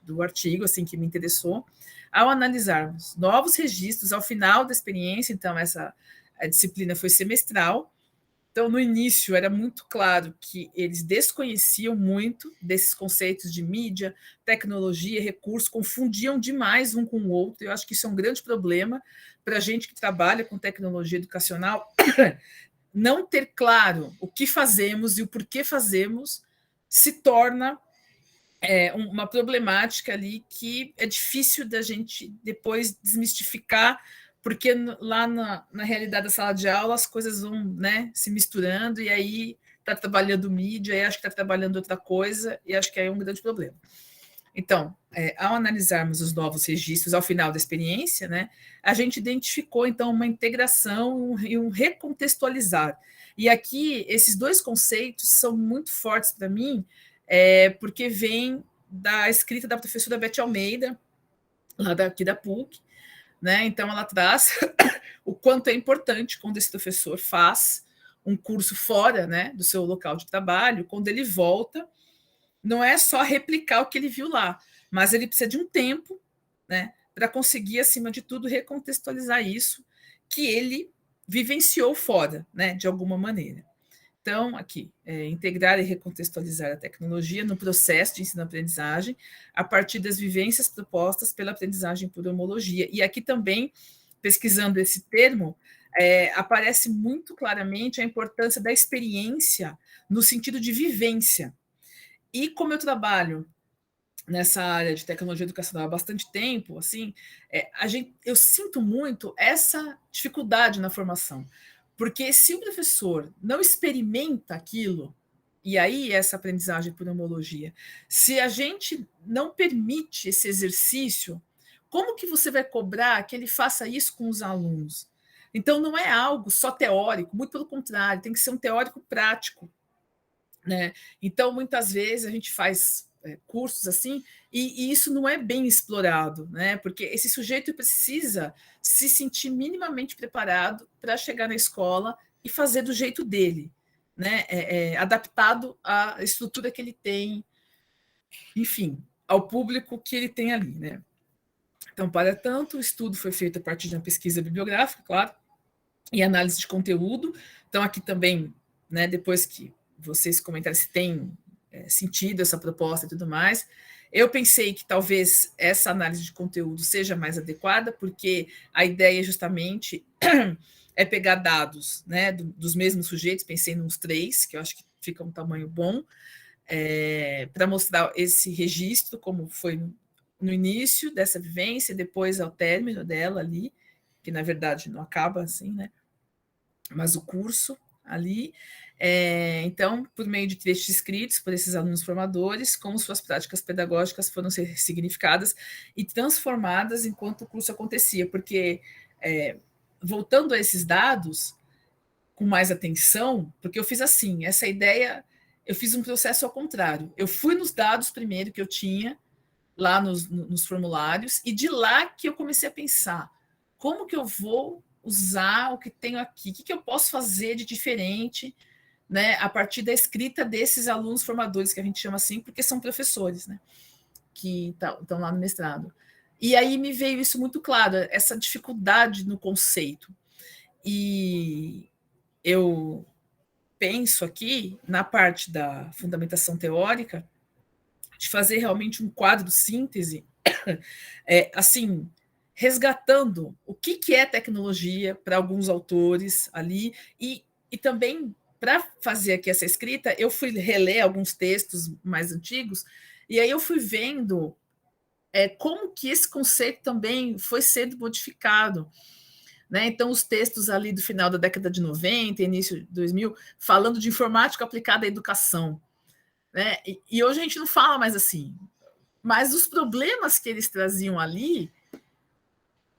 do artigo, assim, que me interessou, ao analisarmos novos registros ao final da experiência, então a disciplina foi semestral, então no início era muito claro que eles desconheciam muito desses conceitos de mídia, tecnologia, recurso, confundiam demais um com o outro, eu acho que isso é um grande problema para a gente que trabalha com tecnologia educacional, não ter claro o que fazemos e o porquê fazemos se torna uma problemática ali que é difícil da gente depois desmistificar, porque lá na realidade da sala de aula as coisas vão, né, se misturando e aí está trabalhando mídia, e acha que está trabalhando outra coisa, e acho que aí é um grande problema. Então, ao analisarmos os novos registros ao final da experiência, né, a gente identificou, então, uma integração e um recontextualizar. E aqui, esses dois conceitos são muito fortes para mim, porque vem da escrita da professora Beth Almeida, lá daqui da PUC, né? Então, ela traz o quanto é importante quando esse professor faz um curso fora, né, do seu local de trabalho, quando ele volta, não é só replicar o que ele viu lá, mas ele precisa de um tempo, né, para conseguir, acima de tudo, recontextualizar isso que ele vivenciou fora, né, de alguma maneira. Então, aqui, integrar e recontextualizar a tecnologia no processo de ensino-aprendizagem a partir das vivências propostas pela aprendizagem por homologia. E aqui também, pesquisando esse termo, aparece muito claramente a importância da experiência no sentido de vivência. E como eu trabalho nessa área de tecnologia educacional há bastante tempo, assim, eu sinto muito essa dificuldade na formação. Porque se o professor não experimenta aquilo, e aí essa aprendizagem por homologia, se a gente não permite esse exercício, como que você vai cobrar que ele faça isso com os alunos? Então, não é algo só teórico, muito pelo contrário, tem que ser um teórico prático, né? Então, muitas vezes, a gente faz cursos assim, e isso não é bem explorado, né? Porque esse sujeito precisa se sentir minimamente preparado para chegar na escola e fazer do jeito dele, né? Adaptado à estrutura que ele tem, enfim, ao público que ele tem ali, né? Então, para tanto, o estudo foi feito a partir de uma pesquisa bibliográfica, claro, e análise de conteúdo. Então, aqui também, né, depois que vocês comentaram se tem sentido essa proposta e tudo mais, eu pensei que talvez essa análise de conteúdo seja mais adequada, porque a ideia justamente é pegar dados, né, dos mesmos sujeitos, pensei nos 3, que eu acho que fica um tamanho bom, para mostrar esse registro, como foi no início dessa vivência, depois ao término dela ali, que na verdade não acaba assim, né, mas o curso ali. Então, por meio de trechos escritos por esses alunos formadores, como suas práticas pedagógicas foram significadas e transformadas enquanto o curso acontecia, porque, voltando a esses dados, com mais atenção, porque eu fiz assim, essa ideia, eu fiz um processo ao contrário, eu fui nos dados primeiro que eu tinha, lá nos formulários, e de lá que eu comecei a pensar, como que eu vou usar o que tenho aqui, o que eu posso fazer de diferente, né, a partir da escrita desses alunos formadores, que a gente chama assim, porque são professores, né, que estão lá no mestrado. E aí me veio isso muito claro, essa dificuldade no conceito. E eu penso aqui, na parte da fundamentação teórica, de fazer realmente um quadro de síntese, assim, resgatando o que é tecnologia para alguns autores ali, e também, para fazer aqui essa escrita, eu fui reler alguns textos mais antigos, e aí eu fui vendo como que esse conceito também foi sendo modificado, né? Então, os textos ali do final da década de 90, início de 2000, falando de informática aplicada à educação, né? E hoje a gente não fala mais assim, mas os problemas que eles traziam ali,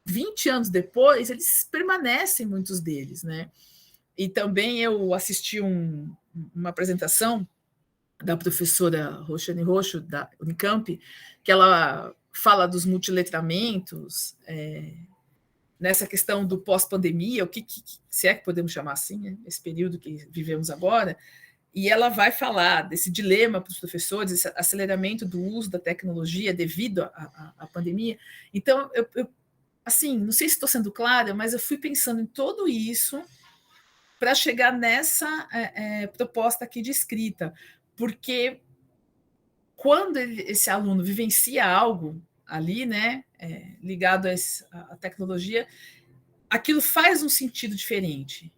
20 anos depois, eles permanecem, muitos deles, né? E também eu assisti uma apresentação da professora Roxane Roxo, da Unicamp, que ela fala dos multiletramentos, nessa questão do pós-pandemia, se é que podemos chamar assim, né, esse período que vivemos agora, e ela vai falar desse dilema para os professores, esse aceleramento do uso da tecnologia devido à pandemia. Então, eu assim, não sei se estou sendo clara, mas eu fui pensando em tudo isso para chegar nessa proposta aqui de escrita, porque quando esse aluno vivencia algo ali, né, ligado à tecnologia, aquilo faz um sentido diferente.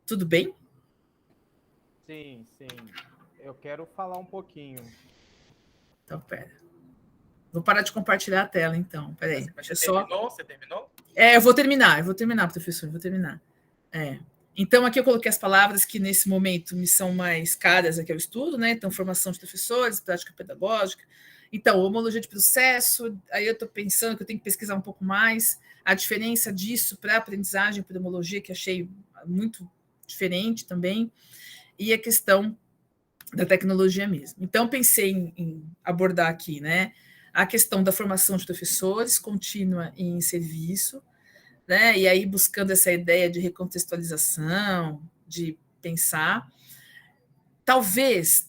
Tudo bem? Sim, sim. Eu quero falar um pouquinho. Então, pera. Vou parar de compartilhar a tela, então. Peraí. Você terminou? Eu vou terminar, professor, vou terminar. Então, aqui eu coloquei as palavras que, nesse momento, me são mais caras aqui ao estudo, né? Então, formação de professores, prática pedagógica. Então, homologia de processo, aí eu estou pensando que eu tenho que pesquisar um pouco mais a diferença disso para a aprendizagem por homologia, que achei muito diferente também, e a questão da tecnologia mesmo. Então, pensei em abordar aqui, né, a questão da formação de professores contínua em serviço, né, e aí buscando essa ideia de recontextualização, de pensar, talvez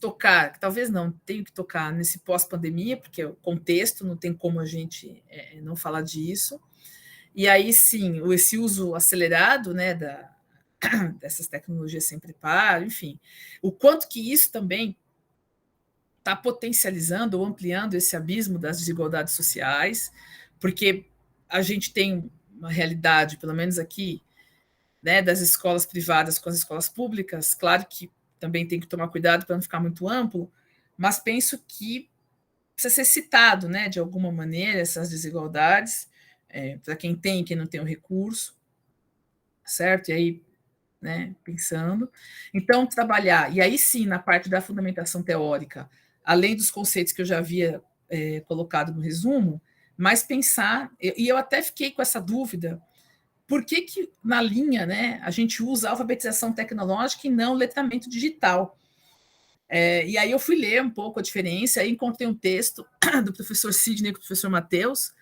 não, tenho que tocar nesse pós-pandemia, porque é o contexto, não tem como a gente não falar disso, e aí sim, esse uso acelerado, né, dessas tecnologias sem preparo, enfim, o quanto que isso também está potencializando ou ampliando esse abismo das desigualdades sociais, porque a gente tem uma realidade, pelo menos aqui, né, das escolas privadas com as escolas públicas, claro que também tem que tomar cuidado para não ficar muito amplo, mas penso que precisa ser citado, né, de alguma maneira, essas desigualdades, para quem tem e quem não tem o recurso, certo? E aí, né, pensando. Então, trabalhar, e aí sim, na parte da fundamentação teórica, além dos conceitos que eu já havia colocado no resumo, mas pensar, e eu até fiquei com essa dúvida, por que na linha, né, a gente usa alfabetização tecnológica e não letramento digital? E aí eu fui ler um pouco a diferença, aí encontrei um texto do professor Sidney e do professor Matheus,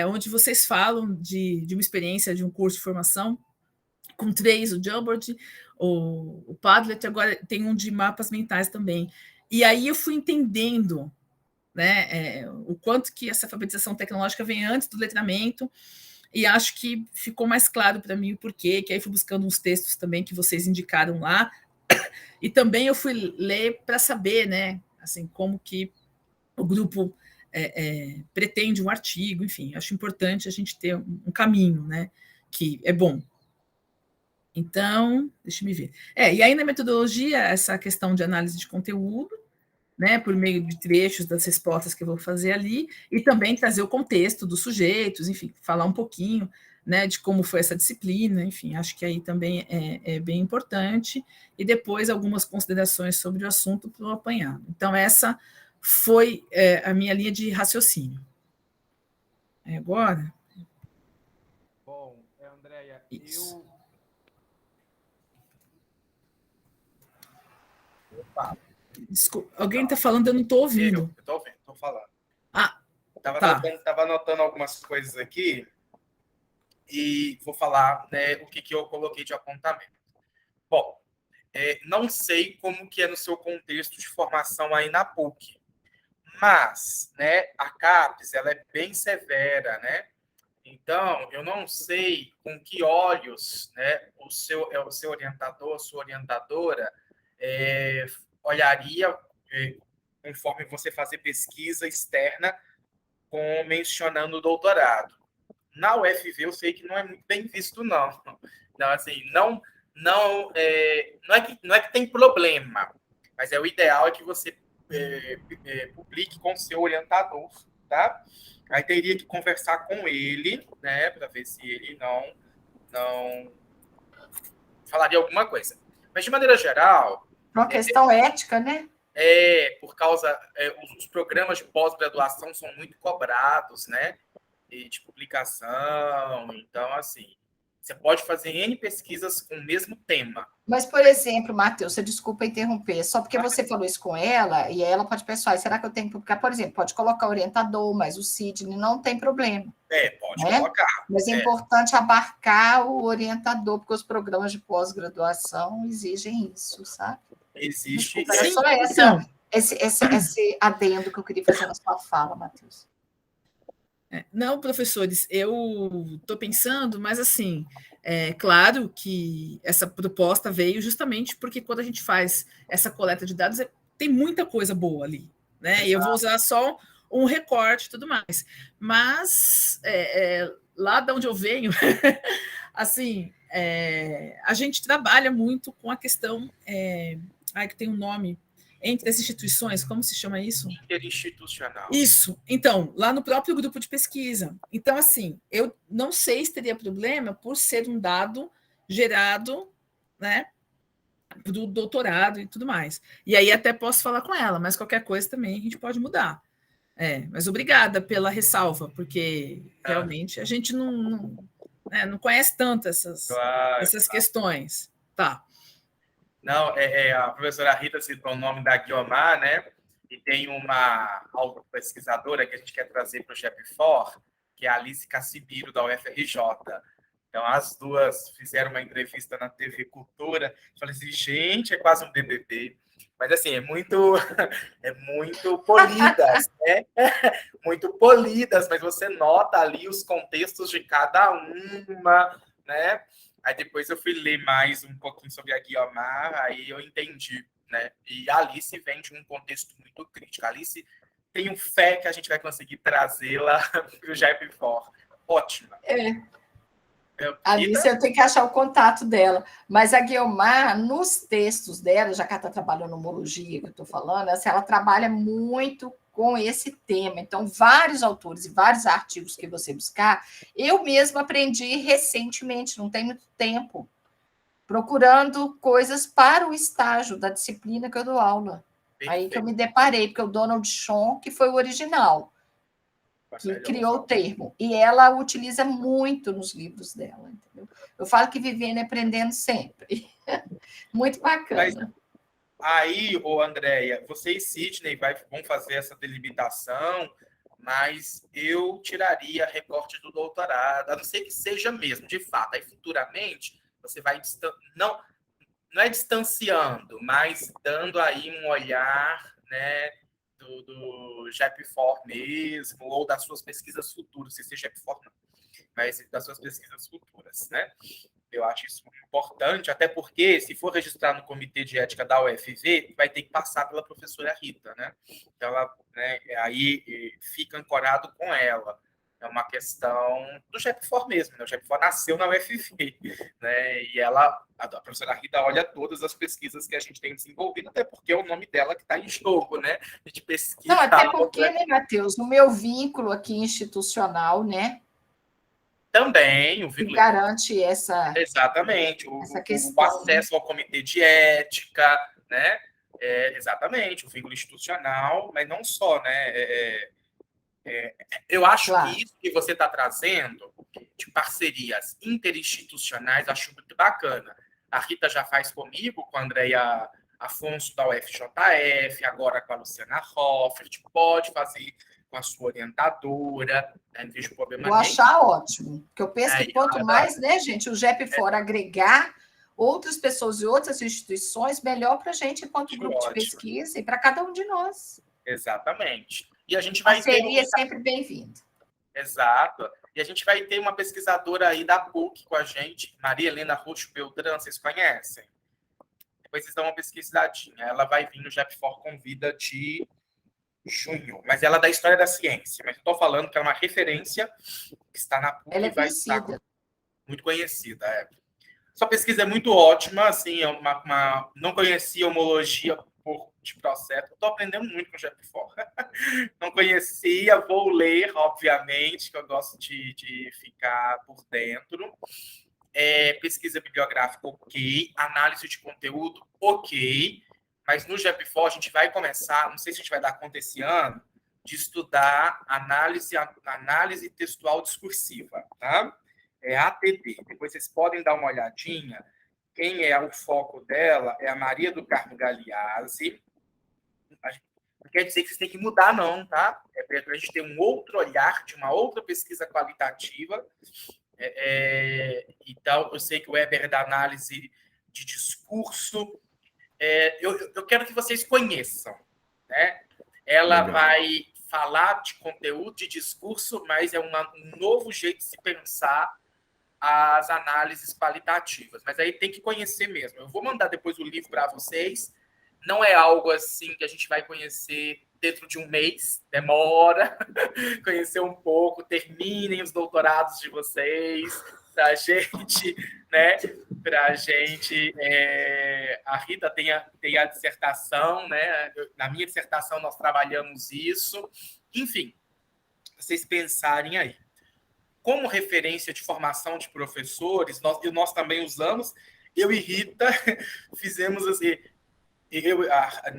onde vocês falam de uma experiência de um curso de formação com 3, o Jamboard, o Padlet, agora tem um de mapas mentais também. E aí eu fui entendendo, né, o quanto que essa alfabetização tecnológica vem antes do letramento, e acho que ficou mais claro para mim o porquê, que aí fui buscando uns textos também que vocês indicaram lá, e também eu fui ler para saber, né, assim, como que o grupo pretende um artigo, enfim, acho importante a gente ter um caminho, né, que é bom. Então, deixa eu ver. E aí na metodologia, essa questão de análise de conteúdo, né, por meio de trechos das respostas que eu vou fazer ali, e também trazer o contexto dos sujeitos, enfim, falar um pouquinho, né, de como foi essa disciplina, enfim, acho que aí também é bem importante, e depois algumas considerações sobre o assunto para o apanhado. Então, essa foi a minha linha de raciocínio. Agora... Bom, Andréia, Isso. Opa. Desculpa, alguém está falando, eu não estou ouvindo. Eu estou ouvindo, estou falando. Estava anotando algumas coisas aqui e vou falar, né, o que eu coloquei de apontamento. Bom, não sei como que é no seu contexto de formação aí na PUC, mas, né, a CAPES, ela é bem severa, né? Então, eu não sei com que olhos, né, o seu orientador, sua orientadora, olharia, conforme você fazer pesquisa externa, mencionando o doutorado. Na UFV, eu sei que não é muito bem visto, não. Então, assim, não é que tem problema, mas o ideal é que você publique com o seu orientador, tá? Aí teria que conversar com ele, né, para ver se ele não falaria alguma coisa. Mas, de maneira geral... Uma questão ética, né? Por causa... os programas de pós-graduação são muito cobrados, né? De publicação. Então, assim, você pode fazer N pesquisas com o mesmo tema. Mas, por exemplo, Matheus, você desculpa interromper, só porque você falou isso com ela, e aí ela pode pensar, será que eu tenho que publicar? Por exemplo, pode colocar o orientador, mas o Sidney não tem problema. Pode colocar. Mas é importante abarcar o orientador, porque os programas de pós-graduação exigem isso, sabe? Existe. Desculpa, era só esse adendo que eu queria fazer na sua fala, Matheus. Não, professores, eu estou pensando, mas assim, claro que essa proposta veio justamente porque quando a gente faz essa coleta de dados, tem muita coisa boa ali, né? Exato. E eu vou usar só um recorte e tudo mais. Mas lá de onde eu venho, assim, a gente trabalha muito com a questão, que tem um nome, entre as instituições, como se chama isso? Interinstitucional. Isso. Então, lá no próprio grupo de pesquisa. Então, assim, eu não sei se teria problema por ser um dado gerado, né, do doutorado e tudo mais. E aí até posso falar com ela, mas qualquer coisa também a gente pode mudar. Mas obrigada pela ressalva, porque realmente a gente não conhece tanto essas questões. Tá. Não, a professora Rita citou o nome da Guiomar, né? E tem uma pesquisadora que a gente quer trazer para o GEP4, que é a Alice Cassibiro, da UFRJ. Então, as duas fizeram uma entrevista na TV Cultura. Falei assim, gente, é quase um BBB. Mas, assim, é muito polidas, né? Muito polidas, mas você nota ali os contextos de cada uma, né? Aí depois eu fui ler mais um pouquinho sobre a Guiomar, aí eu entendi, né? E a Alice vem de um contexto muito crítico. A Alice, tenho fé que a gente vai conseguir trazê-la para o GEP4. Ótima. A Alice, eu tenho que achar o contato dela. Mas a Guiomar, nos textos dela, já que ela está trabalhando na homologia, que eu estou falando, assim, ela trabalha muito com esse tema. Então, vários autores e vários artigos que você buscar, eu mesma aprendi recentemente, não tem muito tempo, procurando coisas para o estágio da disciplina que eu dou aula. Perfeito. Aí que eu me deparei, porque o Donald Shon, que foi o original, que criou o termo, e ela utiliza muito nos livros dela, entendeu? Eu falo que vivendo e aprendendo sempre. Muito bacana. Mas aí, Andréia, você e Sidney vão fazer essa delimitação, mas eu tiraria recorte do doutorado, a não ser que seja mesmo, de fato. Aí, futuramente, você vai... Não é distanciando, mas dando aí um olhar, né, do GEP4 mesmo, ou das suas pesquisas futuras, se seja GEP4 não, mas das suas pesquisas futuras, né? Eu acho isso importante, até porque, se for registrar no Comitê de Ética da UFV, vai ter que passar pela professora Rita, né? Então, ela, né, aí fica ancorado com ela. É uma questão do GEP4 mesmo, né? O GEP4 nasceu na UFV, né? E a professora Rita olha todas as pesquisas que a gente tem desenvolvido, até porque é o nome dela que está em jogo, né? A gente pesquisa... Não, até porque, né, Matheus, o meu vínculo aqui institucional, né? Também, o vínculo... garante essa... Exatamente, essa questão, o acesso, né, ao comitê de ética, né? Exatamente, o vínculo institucional, mas não só, né? Eu acho claro. que isso que você está trazendo, de parcerias interinstitucionais, acho muito bacana. A Rita já faz comigo, com a Andréia Afonso, da UFJF, agora com a Luciana Hoffert, pode fazer com a sua orientadora, né? Não vejo problema nenhum. Vou achar ótimo, porque eu penso que quanto mais, né, gente, o GEP4 agregar outras pessoas e outras instituições, melhor para a gente, enquanto grupo de pesquisa, e para cada um de nós. Exatamente. E a gente vai Parceria é sempre bem-vinda. Exato. E a gente vai ter uma pesquisadora aí da PUC com a gente, Maria Helena Roxo Beltrán, vocês conhecem? Depois vocês dão uma pesquisadinha. Ela vai vir no GEP4 Convida de junho, mas ela é da História da Ciência. Mas eu estou falando que é uma referência que está na PUC. Ela é e vai conhecida. estar muito conhecida. Sua pesquisa é muito ótima, assim, não conhecia homologia de processo. Estou aprendendo muito com o GEP4. Não conhecia, vou ler, obviamente, que eu gosto de ficar por dentro. Pesquisa bibliográfica, ok. Análise de conteúdo, ok. Mas no GEP4 a gente vai começar, não sei se a gente vai dar conta esse ano, de estudar análise textual discursiva, tá? ATD. Depois vocês podem dar uma olhadinha. Quem é o foco dela é a Maria do Carmo Galeazzi. Não quer dizer que vocês têm que mudar, não, tá? Para a gente ter um outro olhar de uma outra pesquisa qualitativa. Então, eu sei que o Weber é da análise de discurso. Eu quero que vocês conheçam, né? Ela vai falar de conteúdo, de discurso, mas é um novo jeito de se pensar as análises qualitativas. Mas aí tem que conhecer mesmo. Eu vou mandar depois o livro para vocês. Não é algo assim que a gente vai conhecer dentro de um mês. Demora. Conhecer um pouco. Terminem os doutorados de vocês. Pra gente, né? Pra gente... a Rita tem a dissertação, né? Na minha dissertação nós trabalhamos isso. Enfim, vocês pensarem aí. Como referência de formação de professores, nós também usamos, eu e Rita fizemos assim,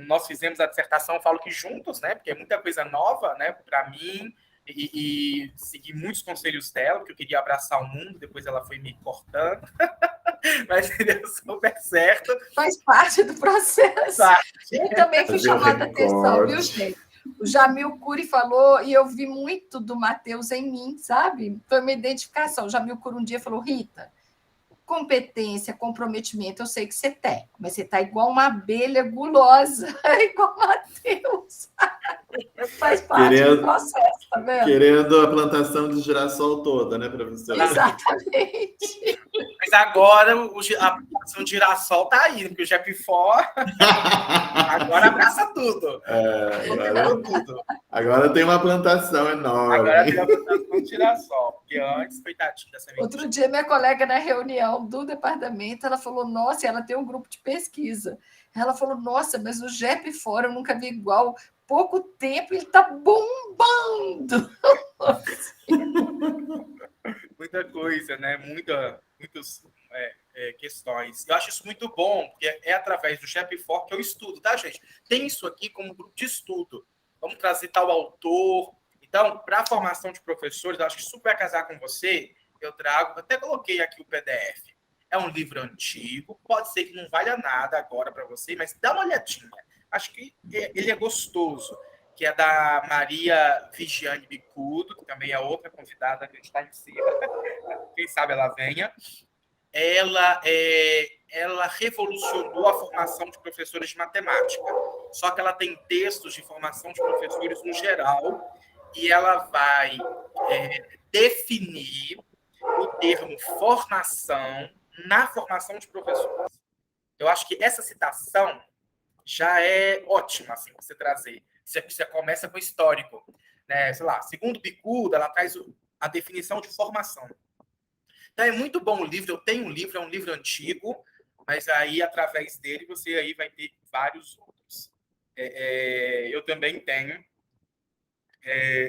nós fizemos a dissertação, falo que juntos, né? Porque é muita coisa nova, né? Para mim, e segui muitos conselhos dela, porque eu queria abraçar o mundo, depois ela foi me cortando, mas deu super certo. Faz parte do processo. Eu também fui chamada a atenção, viu, gente? O Jamil Cury falou, e eu vi muito do Matheus em mim, sabe? Foi uma identificação. O Jamil Cury um dia falou, Rita, competência, comprometimento, eu sei que você tem, mas você está igual uma abelha gulosa, igual o Matheus. Faz parte do processo, tá vendo? Querendo a plantação de girassol toda, né, professora? Exatamente. Mas agora a plantação de girassol tá aí, porque o Japifó agora abraça tudo. Agora tem uma plantação enorme. Agora tem uma plantação de girassol, porque antes, coitadinha dessa menina. Outro dia, minha colega na reunião do departamento, ela falou, nossa, ela tem um grupo de pesquisa. Ela falou, nossa, mas o Japifó eu nunca vi igual. Pouco tempo ele está bombando. Muita coisa, né? Muitas questões. Eu acho isso muito bom, porque é através do Japifó que eu estudo, tá, gente? Tem isso aqui como grupo de estudo. Vamos trazer tal autor. Então, para a formação de professores, eu acho que super vai casar com você, eu trago, até coloquei aqui o PDF. É um livro antigo, pode ser que não valha nada agora para você, mas dá uma olhadinha. Acho que ele é gostoso, que é da Maria Vigiane Bicudo, que também é outra convidada que a gente está em cima. Quem sabe ela venha. Ela revolucionou a formação de professores de matemática. Só que ela tem textos de formação de professores no geral e ela vai definir o termo formação na formação de professores. Eu acho que essa citação já é ótima, assim, você trazer. Você começa com o histórico. Né? Sei lá, segundo Bicudo, ela traz a definição de formação. Então, é muito bom o livro. Eu tenho um livro, é um livro antigo, mas aí, através dele, você aí vai ter vários outros. Eu também tenho.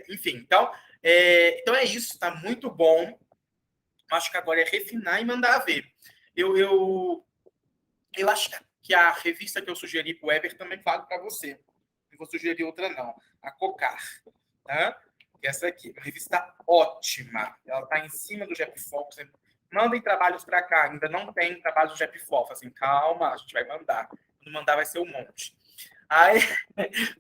Enfim, então é isso. Está muito bom. Acho que agora é refinar e mandar ver. Eu acho que a revista que eu sugeri para o Weber também vale para você. Não vou sugerir outra, não. A Cocar. Tá? Essa aqui. Uma revista ótima. Ela está em cima do Japifó. Mandem trabalhos para cá. Ainda não tem trabalho do Japifó. Assim, calma, a gente vai mandar. Quando mandar vai ser um monte. Aí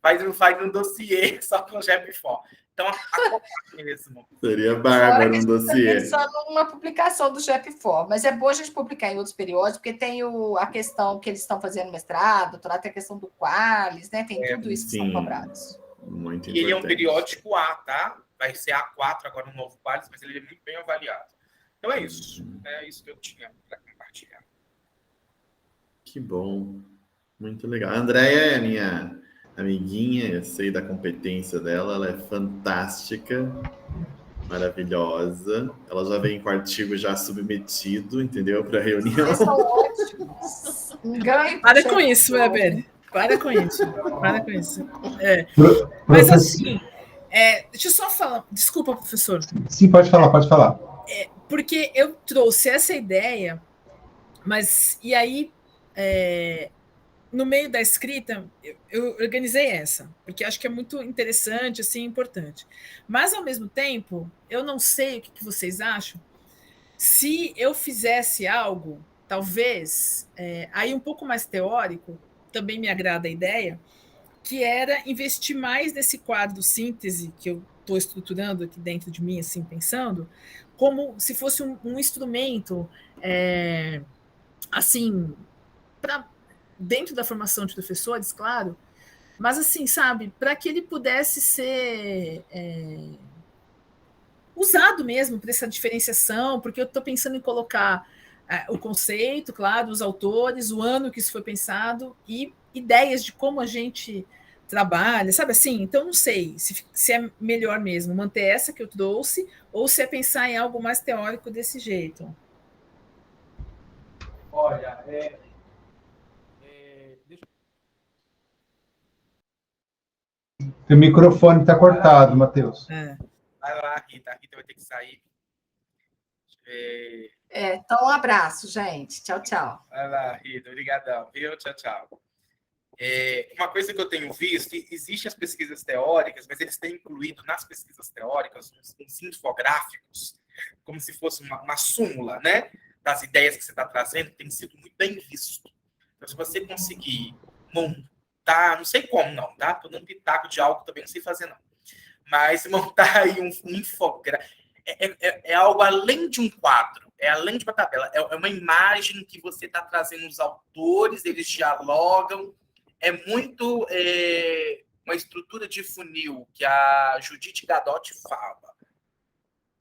faz um dossiê só com o Japifó. Então, a Cocar mesmo. Seria bárbaro um dossiê. Pensando numa publicação do Japifó, mas é bom a gente publicar em outros periódicos, porque tem a questão que eles estão fazendo mestrado, doutorado, tem a questão do Qualis, né? Tem tudo isso que são cobrados. Muito e ele é um periódico A, tá? Vai ser A4 agora, um novo Qualis, mas ele é muito bem avaliado. Então é isso. É isso que eu tinha para compartilhar. Que bom. Muito legal. A Andréia é minha amiguinha, eu sei da competência dela, ela é fantástica, maravilhosa. Ela já vem com o artigo já submetido, entendeu? Para a reunião. Eles são ótimos. Para com isso, Weber. Para com isso. Para com isso. Mas assim, deixa eu só falar. Desculpa, professor. Sim, pode falar, pode falar. Porque eu trouxe essa ideia, mas e aí no meio da escrita, eu organizei essa, porque acho que é muito interessante, assim, importante. Mas, ao mesmo tempo, eu não sei o que vocês acham. Se eu fizesse algo, talvez, aí um pouco mais teórico, também me agrada a ideia, que era investir mais nesse quadro síntese que eu estou estruturando aqui dentro de mim, assim, pensando, como se fosse um instrumento, assim, para dentro da formação de professores, claro, mas assim, sabe, para que ele pudesse ser usado mesmo para essa diferenciação, porque eu estou pensando em colocar o conceito, claro, os autores, o ano que isso foi pensado e ideias de como a gente trabalha, sabe assim? Então, não sei se é melhor mesmo manter essa que eu trouxe ou se é pensar em algo mais teórico desse jeito. Olha, Teu microfone está cortado, Matheus. Vai lá, Rita. A Rita vai ter que sair. Então, um abraço, gente. Tchau, tchau. Vai lá, Rita. Obrigadão. Viu? Tchau, tchau. Uma coisa que eu tenho visto, existem as pesquisas teóricas, mas eles têm incluído nas pesquisas teóricas uns infográficos, como se fosse uma súmula, né, das ideias que você está trazendo, tem sido muito bem visto. Então, se você conseguir montar, não sei como não, tá? Estou dando pitaco de algo que também não sei fazer, não. Mas montar aí um infográfico, é algo além de um quadro, é além de uma tabela, é uma imagem que você está trazendo os autores, eles dialogam. É muito uma estrutura de funil que a Judith Gadot fala.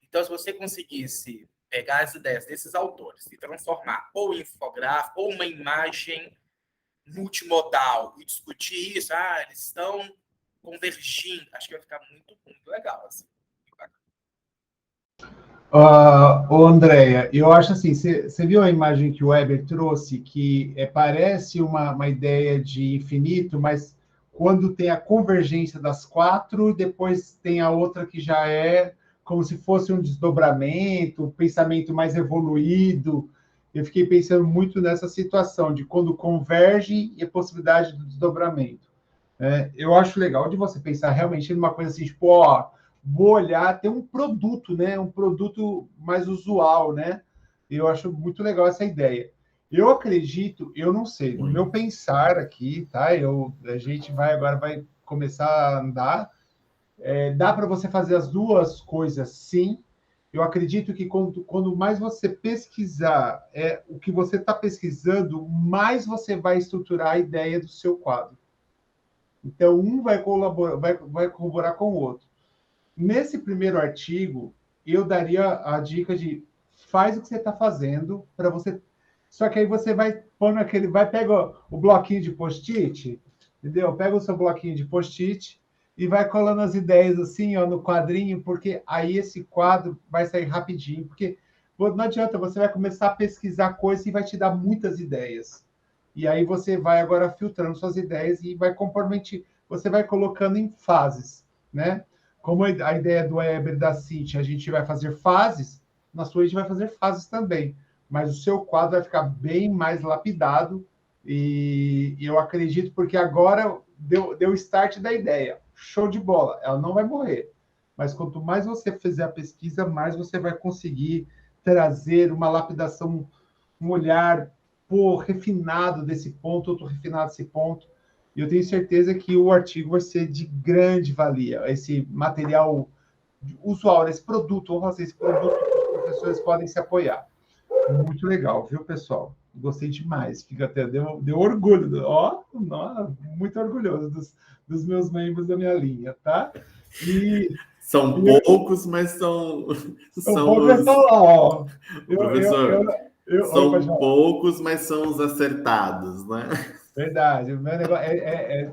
Então, se você conseguisse pegar as ideias desses autores e transformar ou em infográfico ou uma imagem multimodal e discutir isso, eles estão convergindo, acho que vai ficar muito, muito legal. Assim. Andréia, eu acho assim, você viu a imagem que o Weber trouxe, que parece uma ideia de infinito, mas quando tem a convergência das quatro, depois tem a outra que já é como se fosse um desdobramento, um pensamento mais evoluído. Eu fiquei pensando muito nessa situação, de quando converge e a possibilidade do desdobramento. Eu acho legal de você pensar realmente numa coisa assim, tipo, vou olhar, tem um produto, né? Um produto mais usual, né? Eu acho muito legal essa ideia. Eu acredito, eu não sei, no meu pensar aqui, tá? A gente vai começar a andar. Dá para você fazer as duas coisas, sim. Eu acredito que quando mais você pesquisar o que você está pesquisando, mais você vai estruturar a ideia do seu quadro. Então, um vai corroborar com o outro. Nesse primeiro artigo, eu daria a dica de faz o que você está fazendo para você. Só que aí você vai pôr pega o bloquinho de post-it, entendeu? Pega o seu bloquinho de post-it e vai colando as ideias assim, no quadrinho, porque aí esse quadro vai sair rapidinho, porque não adianta, você vai começar a pesquisar coisas e vai te dar muitas ideias. E aí você vai agora filtrando suas ideias e você vai colocando em fases, né? Como a ideia do Weber da Cíntia, a gente vai fazer fases, na sua a gente vai fazer fases também. Mas o seu quadro vai ficar bem mais lapidado e eu acredito, porque agora deu o start da ideia. Show de bola, ela não vai morrer. Mas quanto mais você fizer a pesquisa, mais você vai conseguir trazer uma lapidação, um olhar refinado desse ponto, outro refinado desse ponto. E eu tenho certeza que o artigo vai ser de grande valia. Esse material usual, esse produto, vamos fazer esse produto que os professores podem se apoiar. Muito legal, viu, pessoal? Gostei demais. Fica até deu orgulho. Muito orgulhoso dos meus membros da minha linha, tá? São poucos, mas são poucos, estão lá, ó. Professor, são poucos, mas são os acertados, né? Verdade, o meu negócio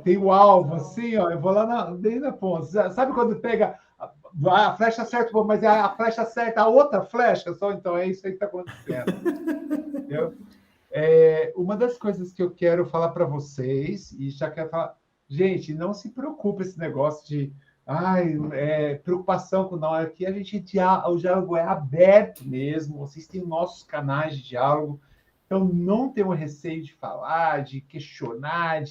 tem o alvo assim, ó. Eu vou lá bem na ponta. Sabe quando pega a flecha certa, mas a flecha certa, a outra flecha só? Então é isso aí que está acontecendo. Entendeu? Uma das coisas que eu quero falar para vocês, e já quero falar, gente, não se preocupe esse negócio de preocupação com não. Aqui o diálogo é aberto mesmo, vocês têm nossos canais de diálogo. Então, não tenham receio de falar, de questionar,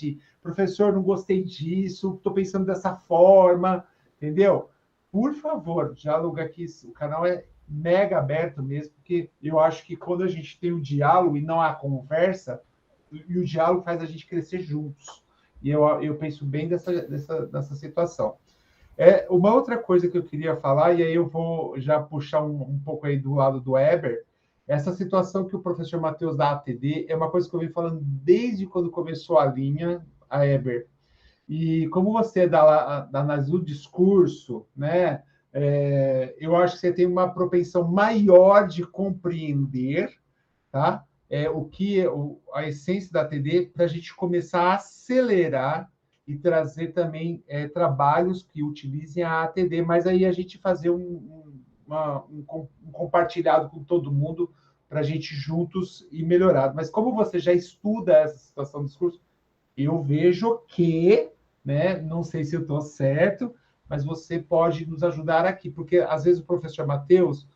professor, não gostei disso, estou pensando dessa forma, entendeu? Por favor, diálogo aqui, o canal é mega aberto mesmo, porque eu acho que quando a gente tem o diálogo e não há conversa, e o diálogo faz a gente crescer juntos. E eu penso bem dessa situação. Uma outra coisa que eu queria falar, e aí eu vou já puxar um pouco aí do lado do Weber, essa situação que o professor Matheus da ATD é uma coisa que eu venho falando desde quando começou a linha, a Weber. E como você é da análise do discurso, né, eu acho que você tem uma propensão maior de compreender, tá? A essência da ATD para a gente começar a acelerar e trazer também trabalhos que utilizem a ATD, mas aí a gente fazer um compartilhado com todo mundo para a gente juntos ir melhorado. Mas como você já estuda essa situação do discurso, eu vejo que, né, não sei se eu estou certo, mas você pode nos ajudar aqui, porque às vezes o professor Matheus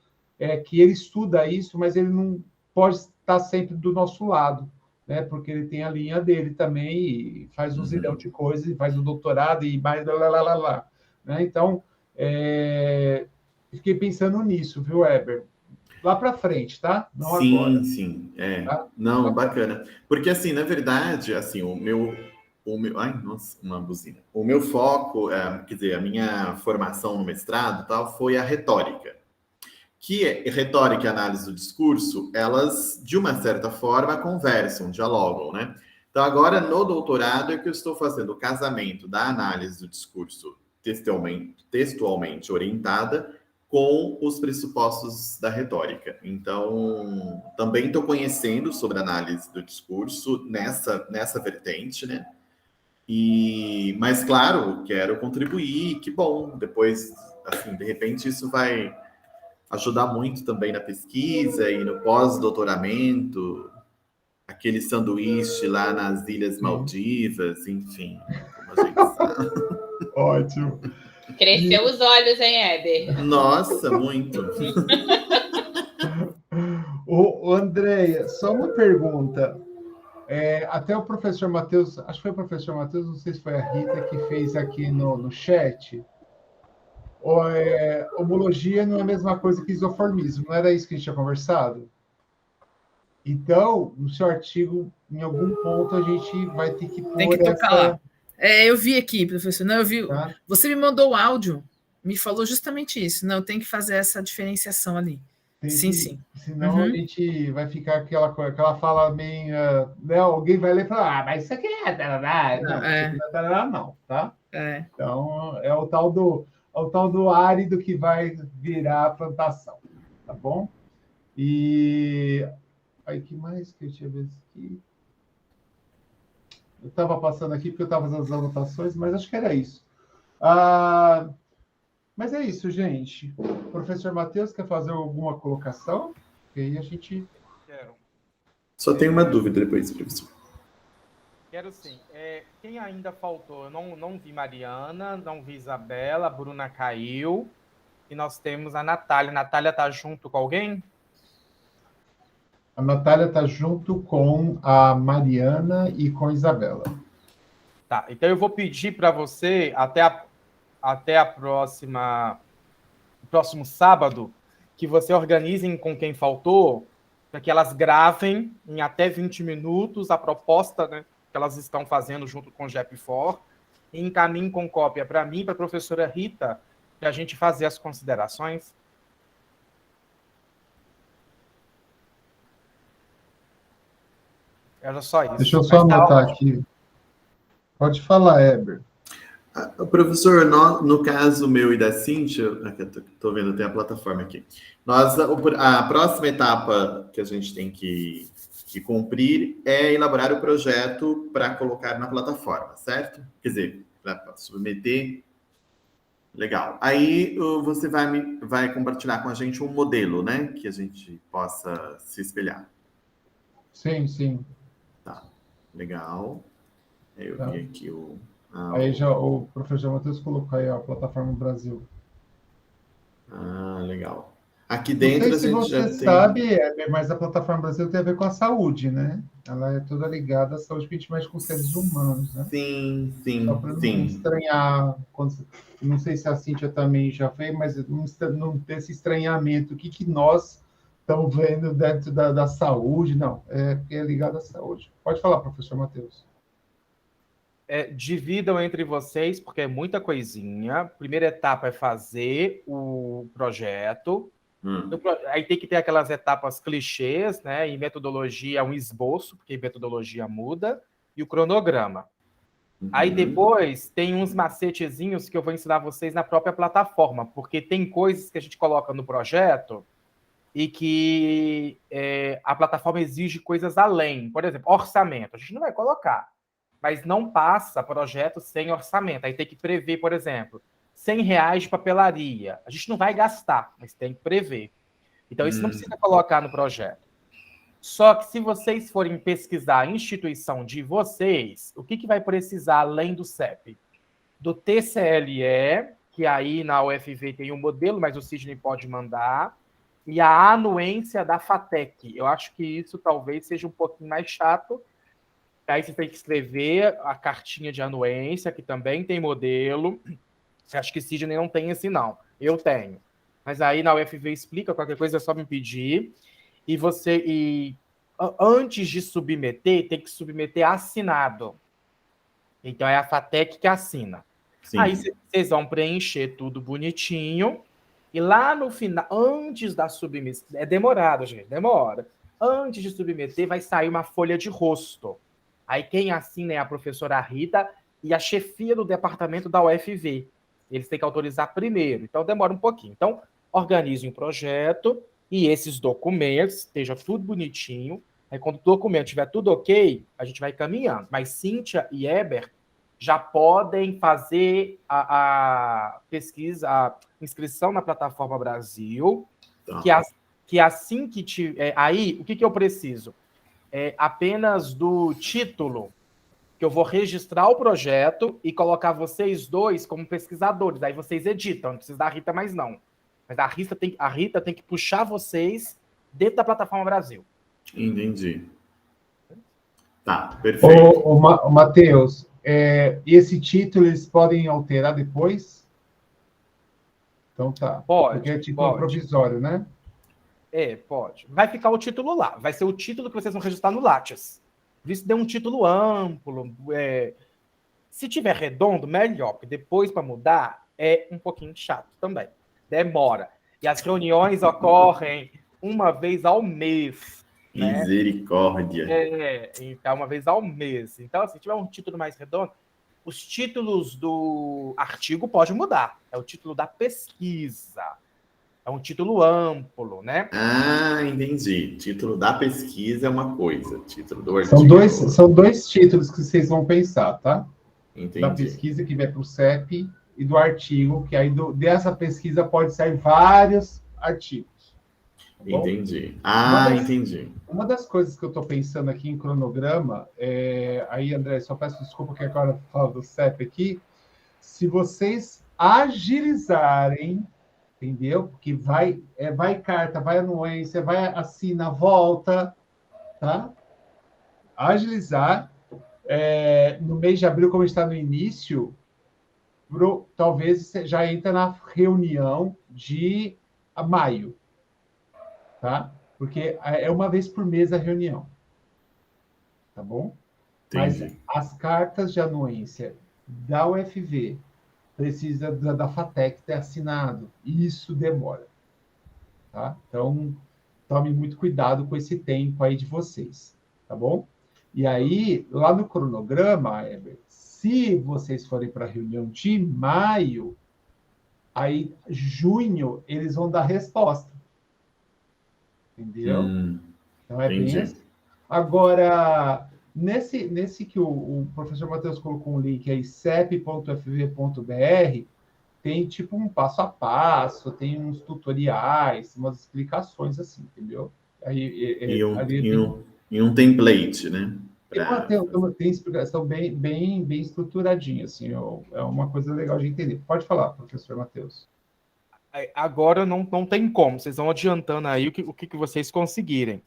que ele estuda isso, mas ele não pode estar sempre do nosso lado, né? Porque ele tem a linha dele também e faz um zilhão de coisas, e faz o doutorado e mais lá, né? Então, fiquei pensando nisso, viu, Weber? Lá para frente, tá? Não agora. Sim, Tá? Não, bacana. Porque, assim, na verdade, assim, ai, nossa, uma buzina. O meu foco, quer dizer, a minha formação no mestrado, tal, foi a retórica. Que retórica e análise do discurso, elas, de uma certa forma, conversam, dialogam, né? Então, agora, no doutorado, é que eu estou fazendo o casamento da análise do discurso textualmente orientada com os pressupostos da retórica. Então, também estou conhecendo sobre análise do discurso nessa vertente, né? Mas, claro, quero contribuir, que bom. Depois, assim, de repente, isso vai ajudar muito também na pesquisa e no pós-doutoramento, aquele sanduíche lá nas Ilhas Maldivas, enfim, como a gente sabe. Ótimo. Cresceu os olhos, hein, Heber? Nossa, muito. O Andréia, só uma pergunta. Até o professor Matheus, acho que foi o professor Matheus, não sei se foi a Rita que fez aqui no chat. Homologia não é a mesma coisa que isoformismo, não era isso que a gente tinha conversado? Então, no seu artigo, em algum ponto, a gente vai ter que pôr tem que tocar lá. Eu vi aqui, professor. Não, eu vi. Tá? Você me mandou o áudio, me falou justamente isso. Não, tem que fazer essa diferenciação ali. Sim. Senão a gente vai ficar aquela fala meio... né, alguém vai ler e falar, mas isso aqui não, tá? Então, é o tal do árido que vai virar a plantação, tá bom? E... aí, que mais que eu tinha visto aqui? Eu estava passando aqui porque eu estava fazendo as anotações, mas acho que era isso. Mas é isso, gente. O professor Matheus quer fazer alguma colocação? E aí a gente... Quero. Só tenho uma dúvida depois, professor. Quero sim. Quem ainda faltou? Eu não vi Mariana, não vi Isabela, a Bruna caiu. E nós temos a Natália. A Natália está junto com alguém? A Natália está junto com a Mariana e com a Isabela. Tá, então eu vou pedir para você, até a próximo sábado, que você organizem com quem faltou, para que elas gravem em até 20 minutos a proposta, né, que elas estão fazendo junto com o GEP4, e encaminhem com cópia para mim e para a professora Rita, para a gente fazer as considerações. Era só isso. Deixa eu só anotar aqui. Pode falar, Heber. Professor, no caso meu e da Cíntia, estou vendo, tem a plataforma aqui. A próxima etapa que a gente tem que cumprir é elaborar o projeto para colocar na plataforma, certo? Quer dizer, para submeter. Legal. Aí você vai compartilhar com a gente um modelo, né? Que a gente possa se espelhar. Sim. Tá, legal. Eu vi aqui aí já o professor Matheus colocou aí a plataforma Brasil. Legal. Aqui dentro não sei a gente já tem... Você sabe, mas a plataforma Brasil tem a ver com a saúde, né? Ela é toda ligada à saúde que a gente mexe com seres humanos, né? Sim. Só para não estranhar, não sei se a Cíntia também já fez, mas não ter esse estranhamento. O que nós estamos vendo dentro da saúde? Não, é ligado à saúde. Pode falar, professor Matheus. Dividam entre vocês, porque é muita coisinha. A primeira etapa é fazer o projeto. Aí tem que ter aquelas etapas clichês, né? Em metodologia, um esboço, porque metodologia muda, e o cronograma. Aí depois tem uns macetezinhos que eu vou ensinar vocês na própria plataforma, porque tem coisas que a gente coloca no projeto e que a plataforma exige coisas além. Por exemplo, orçamento. A gente não vai colocar, mas não passa projeto sem orçamento. Aí tem que prever, por exemplo, R$100 de papelaria. A gente não vai gastar, mas tem que prever. Então, isso não precisa colocar no projeto. Só que se vocês forem pesquisar a instituição de vocês, o que vai precisar além do CEP? Do TCLE, que aí na UFV tem um modelo, mas o Sidney pode mandar. e a anuência da FATEC. Eu acho que isso talvez seja um pouquinho mais chato. Aí você tem que escrever a cartinha de anuência, que também tem modelo. Você acha que Sidney não tem esse, não? Eu tenho. Mas aí na UFV explica, qualquer coisa é só me pedir. E antes de submeter, tem que submeter assinado. Então é a FATEC que assina. Sim. Aí vocês vão preencher tudo bonitinho. E lá no final, antes da submissão, é demorado, gente, demora. Antes de submeter, vai sair uma folha de rosto. Aí quem assina é a professora Rita e a chefia do departamento da UFV. Eles têm que autorizar primeiro, então demora um pouquinho. Então, organize um projeto e esses documentos, esteja tudo bonitinho. Aí quando o documento estiver tudo ok, a gente vai caminhando. Mas Cíntia e Eber já podem fazer a pesquisa, a inscrição na Plataforma Brasil, que assim que tiver... Aí, o que eu preciso? Apenas do título, que eu vou registrar o projeto e colocar vocês dois como pesquisadores. Aí vocês editam, não precisa da Rita mais não. Mas a Rita tem que puxar vocês dentro da Plataforma Brasil. Entendi. Tá, perfeito. Ô, Matheus, esse título eles podem alterar depois? Então tá. Pode. Porque é título provisório, né? Pode. Vai ficar o título lá. Vai ser o título que vocês vão registrar no Lattes. Isso deu um título amplo. Se tiver redondo, melhor, porque depois para mudar é um pouquinho chato também. Demora. E as reuniões ocorrem uma vez ao mês. Misericórdia. Então, uma vez ao mês. Então, se tiver um título mais redondo, os títulos do artigo pode mudar. É o título da pesquisa. É um título amplo, né? Ah, entendi. Título da pesquisa é uma coisa, título do artigo... São dois títulos que vocês vão pensar, tá? Entendi. Da pesquisa que vai para o CEP e do artigo, que aí dessa pesquisa pode sair vários artigos. Tá bom? Entendi. Entendi. Uma das coisas que eu estou pensando aqui em cronograma, aí, André, só peço desculpa que agora eu falo do CEP aqui, se vocês agilizarem, entendeu? Porque vai carta, vai anuência, vai assina, volta, tá? Agilizar. No mês de abril, como está no início, talvez já entra na reunião de maio, tá? Porque é uma vez por mês a reunião, tá bom? Entendi. Mas as cartas de anuência da UFV precisa da FATEC ter assinado. Isso demora. Tá? Então, tome muito cuidado com esse tempo aí de vocês. Tá bom? E aí, lá no cronograma, se vocês forem para a reunião de maio, aí, junho, eles vão dar resposta. Entendeu? Então, bem assim. Agora... Nesse que o professor Matheus colocou um link aí, cep.fv.br, tem tipo um passo a passo, tem uns tutoriais, umas explicações assim, entendeu? E um template, né? Tem explicação bem estruturadinha, assim, é uma coisa legal de entender. Pode falar, professor Matheus. Agora não tem como, vocês vão adiantando aí o que vocês conseguirem.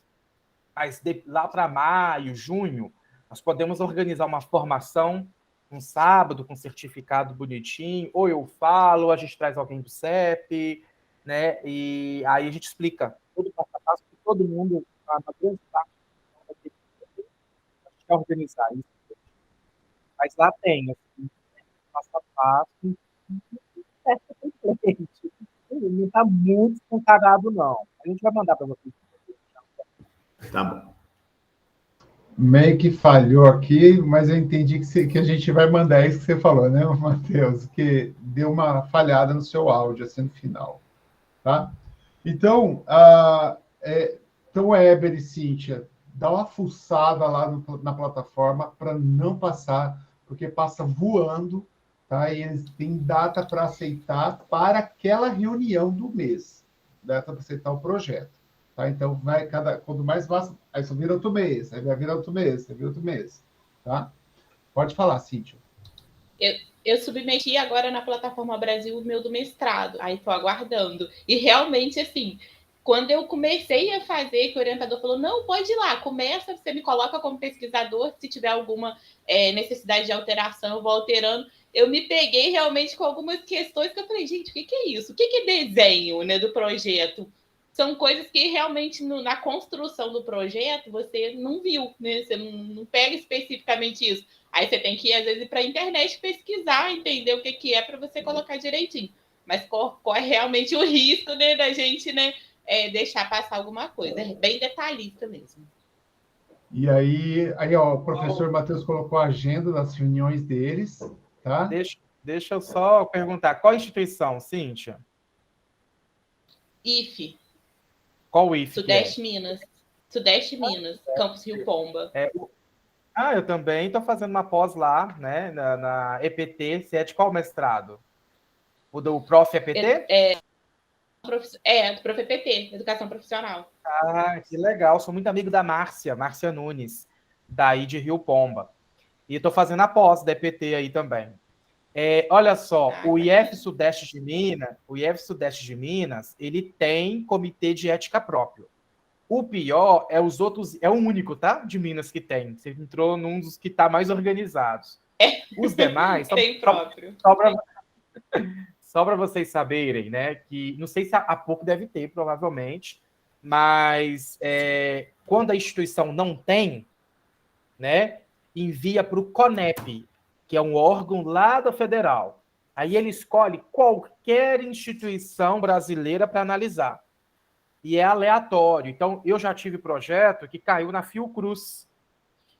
Mas lá para maio, junho, nós podemos organizar uma formação um sábado com certificado bonitinho, ou eu falo, ou a gente traz alguém do CEP, né? E aí a gente explica todo o passo a passo, que todo mundo, na grande parte, vai ter que organizar isso. Mas lá tem, assim, passo a passo, não está muito escancarado, não. A gente vai mandar para vocês. Tá bom. Meio que falhou aqui, mas eu entendi que a gente vai mandar isso que você falou, né, Matheus? Que deu uma falhada no seu áudio, assim, no final. Tá? Então, Eber e Cíntia, dá uma fuçada lá na plataforma para não passar, porque passa voando, tá? E eles têm data para aceitar para aquela reunião do mês, data para aceitar o projeto. Tá? Então, quando mais passa, aí só vira outro mês, aí vai virar outro mês, aí vira outro mês. Tá? Pode falar, Cíntia. Eu submeti agora na Plataforma Brasil o meu do mestrado, aí estou aguardando. E realmente, assim, Quando eu comecei a fazer, que o orientador falou, não, pode ir lá, começa, você me coloca como pesquisador, se tiver alguma necessidade de alteração, eu vou alterando. Eu me peguei realmente com algumas questões que eu falei, gente, o que é isso? O que é desenho, né, do projeto? São coisas que realmente na construção do projeto você não viu, né? Você não pega especificamente isso. Aí você tem que, às vezes, ir para a internet pesquisar, entender o que é para você colocar direitinho. Mas corre realmente o risco, né, da gente, né, deixar passar alguma coisa. É bem detalhista mesmo. E aí ó, o professor Matheus colocou a agenda das reuniões deles, tá? Deixa eu só perguntar, qual instituição, Cíntia? IFE. Qual IFE? Sudeste Minas. Sudeste Minas, Campus Rio Pomba. Eu também estou fazendo uma pós lá, né, na EPT. Você é de qual mestrado? O do Prof. EPT? Do Prof. EPT, Educação Profissional. Ah, que legal. Sou muito amigo da Márcia Nunes, daí de Rio Pomba. E estou fazendo a pós da EPT aí também. Olha só, o IF Sudeste de Minas, ele tem comitê de ética próprio. O pior é os outros, é o único, tá? De Minas que tem. Você entrou num dos que está mais organizados. Os demais... Tem próprio. Só para vocês saberem, né? Que não sei se há pouco deve ter, provavelmente, mas quando a instituição não tem, né? Envia para o CONEP, que é um órgão lá da federal. Aí ele escolhe qualquer instituição brasileira para analisar. E é aleatório. Então, eu já tive projeto que caiu na Fiocruz.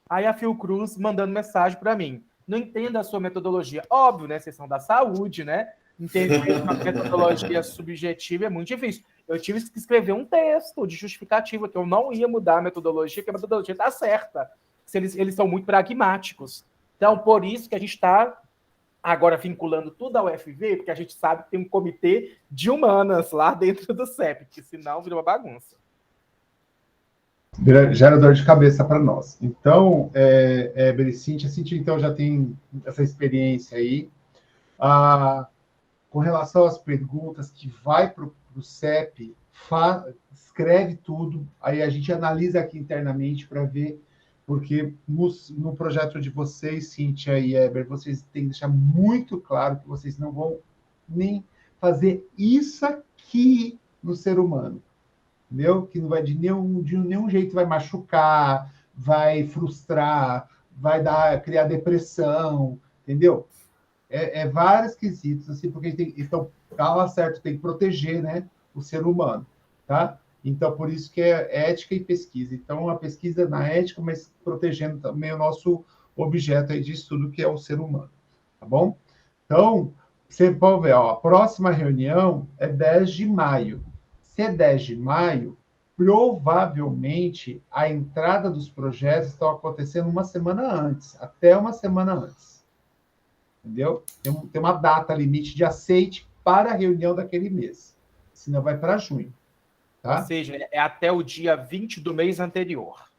Aí a Fiocruz mandando mensagem para mim. Não entenda a sua metodologia. Óbvio, né? Vocês são da saúde, né? Entender uma metodologia subjetiva é muito difícil. Eu tive que escrever um texto de justificativa, que eu não ia mudar a metodologia, que a metodologia está certa. Eles são muito pragmáticos. Então, por isso que a gente está agora vinculando tudo ao UFV, porque a gente sabe que tem um comitê de humanas lá dentro do CEP, que senão vira uma bagunça. Gera dor de cabeça para nós. Então, Cíntia, então já tem essa experiência aí. Com relação às perguntas que vai para o CEP, escreve tudo, aí a gente analisa aqui internamente para ver, porque no projeto de vocês, Cíntia e Eber, vocês têm que deixar muito claro que vocês não vão nem fazer isso aqui no ser humano, entendeu? Que não vai de nenhum jeito vai machucar, vai frustrar, vai criar depressão, entendeu? Vários quesitos, assim, porque então, tá certo, tem que proteger, né, o ser humano, tá? Então, por isso que é ética e pesquisa. Então, a pesquisa na ética, mas protegendo também o nosso objeto aí de estudo, que é o ser humano, tá bom? Então, você pode ver, ó, a próxima reunião é 10 de maio. Se é 10 de maio, provavelmente a entrada dos projetos estão acontecendo uma semana antes, até uma semana antes. Entendeu? Tem uma data limite de aceite para a reunião daquele mês. Senão vai para junho. Tá? Ou seja, é até o dia 20 do mês anterior.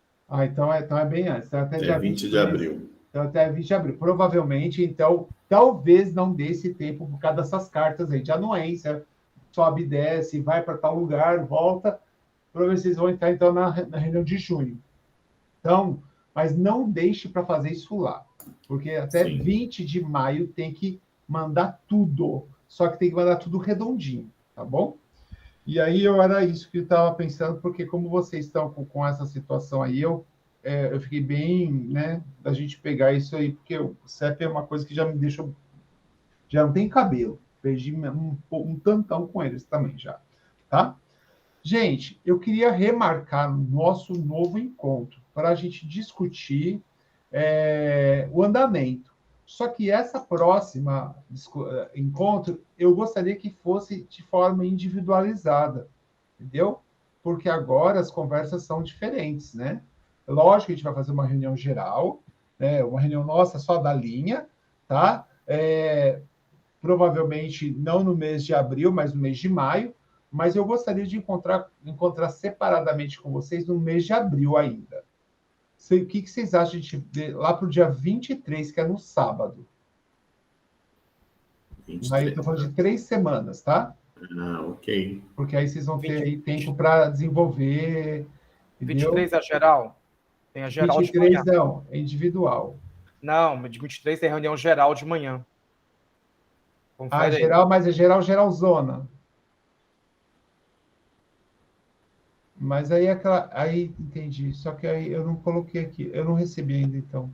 Então é bem antes. Então até dia 20 de abril. Então até 20 de abril. Provavelmente, então, talvez não dê esse tempo por causa dessas cartas aí de anuência. Sobe e desce, vai para tal lugar, volta. Provavelmente vocês vão entrar, então, na reunião de junho. Então, mas não deixe para fazer isso lá. Porque até 20 de maio tem que mandar tudo. Só que tem que mandar tudo redondinho, tá bom? E aí era isso que eu estava pensando, porque como vocês estão com essa situação aí, eu fiquei bem, né, da gente pegar isso aí, porque o CEP é uma coisa que já me deixou... Já não tem cabelo. Perdi um tantão com eles também já, tá? Gente, eu queria remarcar nosso novo encontro para a gente discutir o andamento. Só que essa próxima encontro, eu gostaria que fosse de forma individualizada, entendeu? Porque agora as conversas são diferentes, né? Lógico que a gente vai fazer uma reunião geral, né? Uma reunião nossa só da linha, tá? Provavelmente não no mês de abril, mas no mês de maio, mas eu gostaria de encontrar separadamente com vocês no mês de abril ainda. O que vocês acham de lá para o dia 23, que é no sábado? 23. Aí eu estou falando de 3 semanas, tá? Ok. Porque aí vocês vão ter aí tempo para desenvolver. Entendeu? 23 é geral? Tem a geral de manhã. 23 não, é individual. Não, de 23 tem reunião geral de manhã. Confere aí. Geral, mas é geralzona. Mas aí aí entendi. Só que aí eu não coloquei aqui, eu não recebi ainda, então.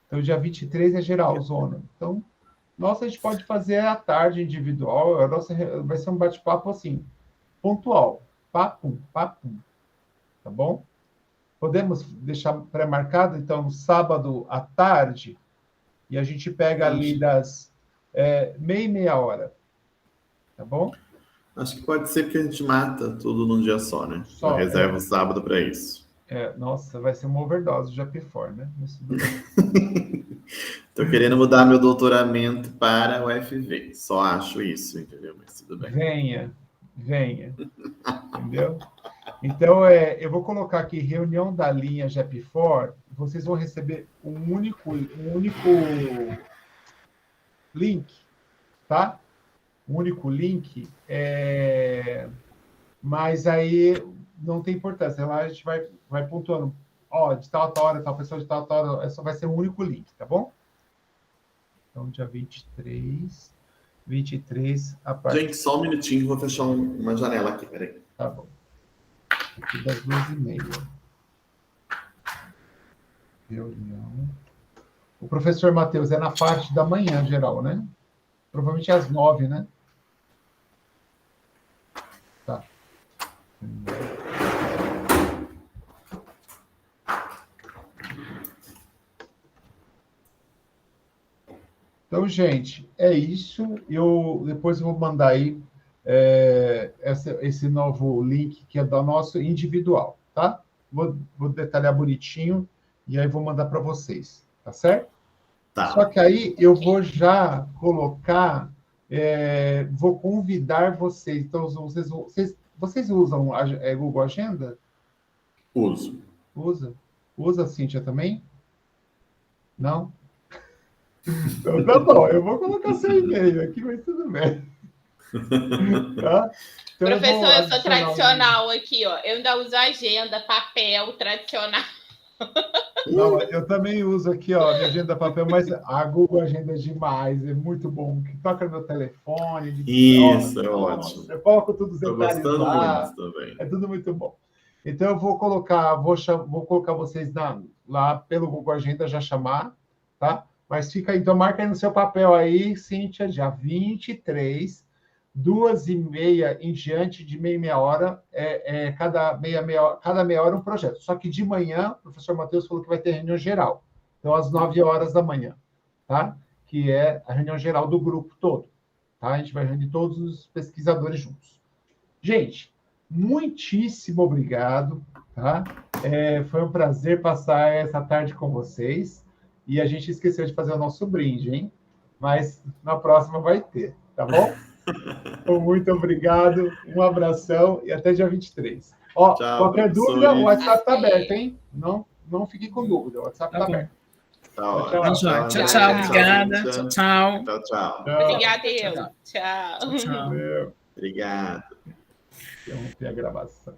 Então, dia 23 é geralzona. Então, nossa, a gente pode fazer à tarde individual. Vai ser um bate-papo assim, pontual. Papum, papum. Tá bom? Podemos deixar pré-marcado, então, no sábado à tarde, e a gente pega ali das meia hora. Tá bom? Acho que pode ser que a gente mata tudo num dia só, né? Só reserva o sábado para isso. Nossa, vai ser uma overdose de Apifor, né? Tô querendo mudar meu doutoramento para o FV. Só acho isso, entendeu? Mas tudo bem. Venha. Entendeu? Então, eu vou colocar aqui reunião da linha GEP4. Vocês vão receber um único link, tá? Um único link. Mas aí não tem importância. Lá a gente vai pontuando. De tal hora, tal pessoa de tal hora. Só vai ser um único link, tá bom? Então, dia 23, a partir... Gente, só um minutinho, vou fechar uma janela aqui, peraí. Tá bom. Aqui das 2h30. Reunião. O professor Matheus é na parte da manhã, geral, né? Provavelmente às 9, né? Tá. Então, gente, é isso. Depois eu vou mandar aí esse novo link que é do nosso individual, tá? Vou detalhar bonitinho e aí vou mandar para vocês, tá certo? Tá. Só que aí eu vou já colocar, vou convidar vocês. Então, vocês usam Google Agenda? Uso. Usa, Cíntia, também? Não? Então, tá bom, eu vou colocar seu e-mail aqui, mas tudo bem. Tá? Então, professor, eu sou tradicional aqui, ó. Eu ainda uso agenda, papel, tradicional. Não, eu também uso aqui, ó, minha agenda papel, mas a Google Agenda é demais, é muito bom. Que toca no meu telefone. Isso, é ótimo. Eu coloco tudo os detalhes detalhes lá. Muito também. É tudo muito bom. Então, eu vou colocar vocês lá pelo Google Agenda, já chamar, tá? Mas fica aí, então marca aí no seu papel aí, Cíntia, dia 23, 2h30 em diante, de meia hora, cada meia hora um projeto. Só que de manhã, o professor Matheus falou que vai ter reunião geral. Então, às 9 horas da manhã, tá? Que é a reunião geral do grupo todo. Tá? A gente vai reunir todos os pesquisadores juntos. Gente, muitíssimo obrigado, tá? Foi um prazer passar essa tarde com vocês. E a gente esqueceu de fazer o nosso brinde, hein? Mas na próxima vai ter, tá bom? Então, muito obrigado, um abração e até dia 23. Tchau, qualquer dúvida, o WhatsApp está aberto, hein? Não fique com dúvida, o WhatsApp está aberto. Tchau, obrigada. Tchau. Obrigada, eu. Tchau. Valeu. Obrigado. Interromper a gravação.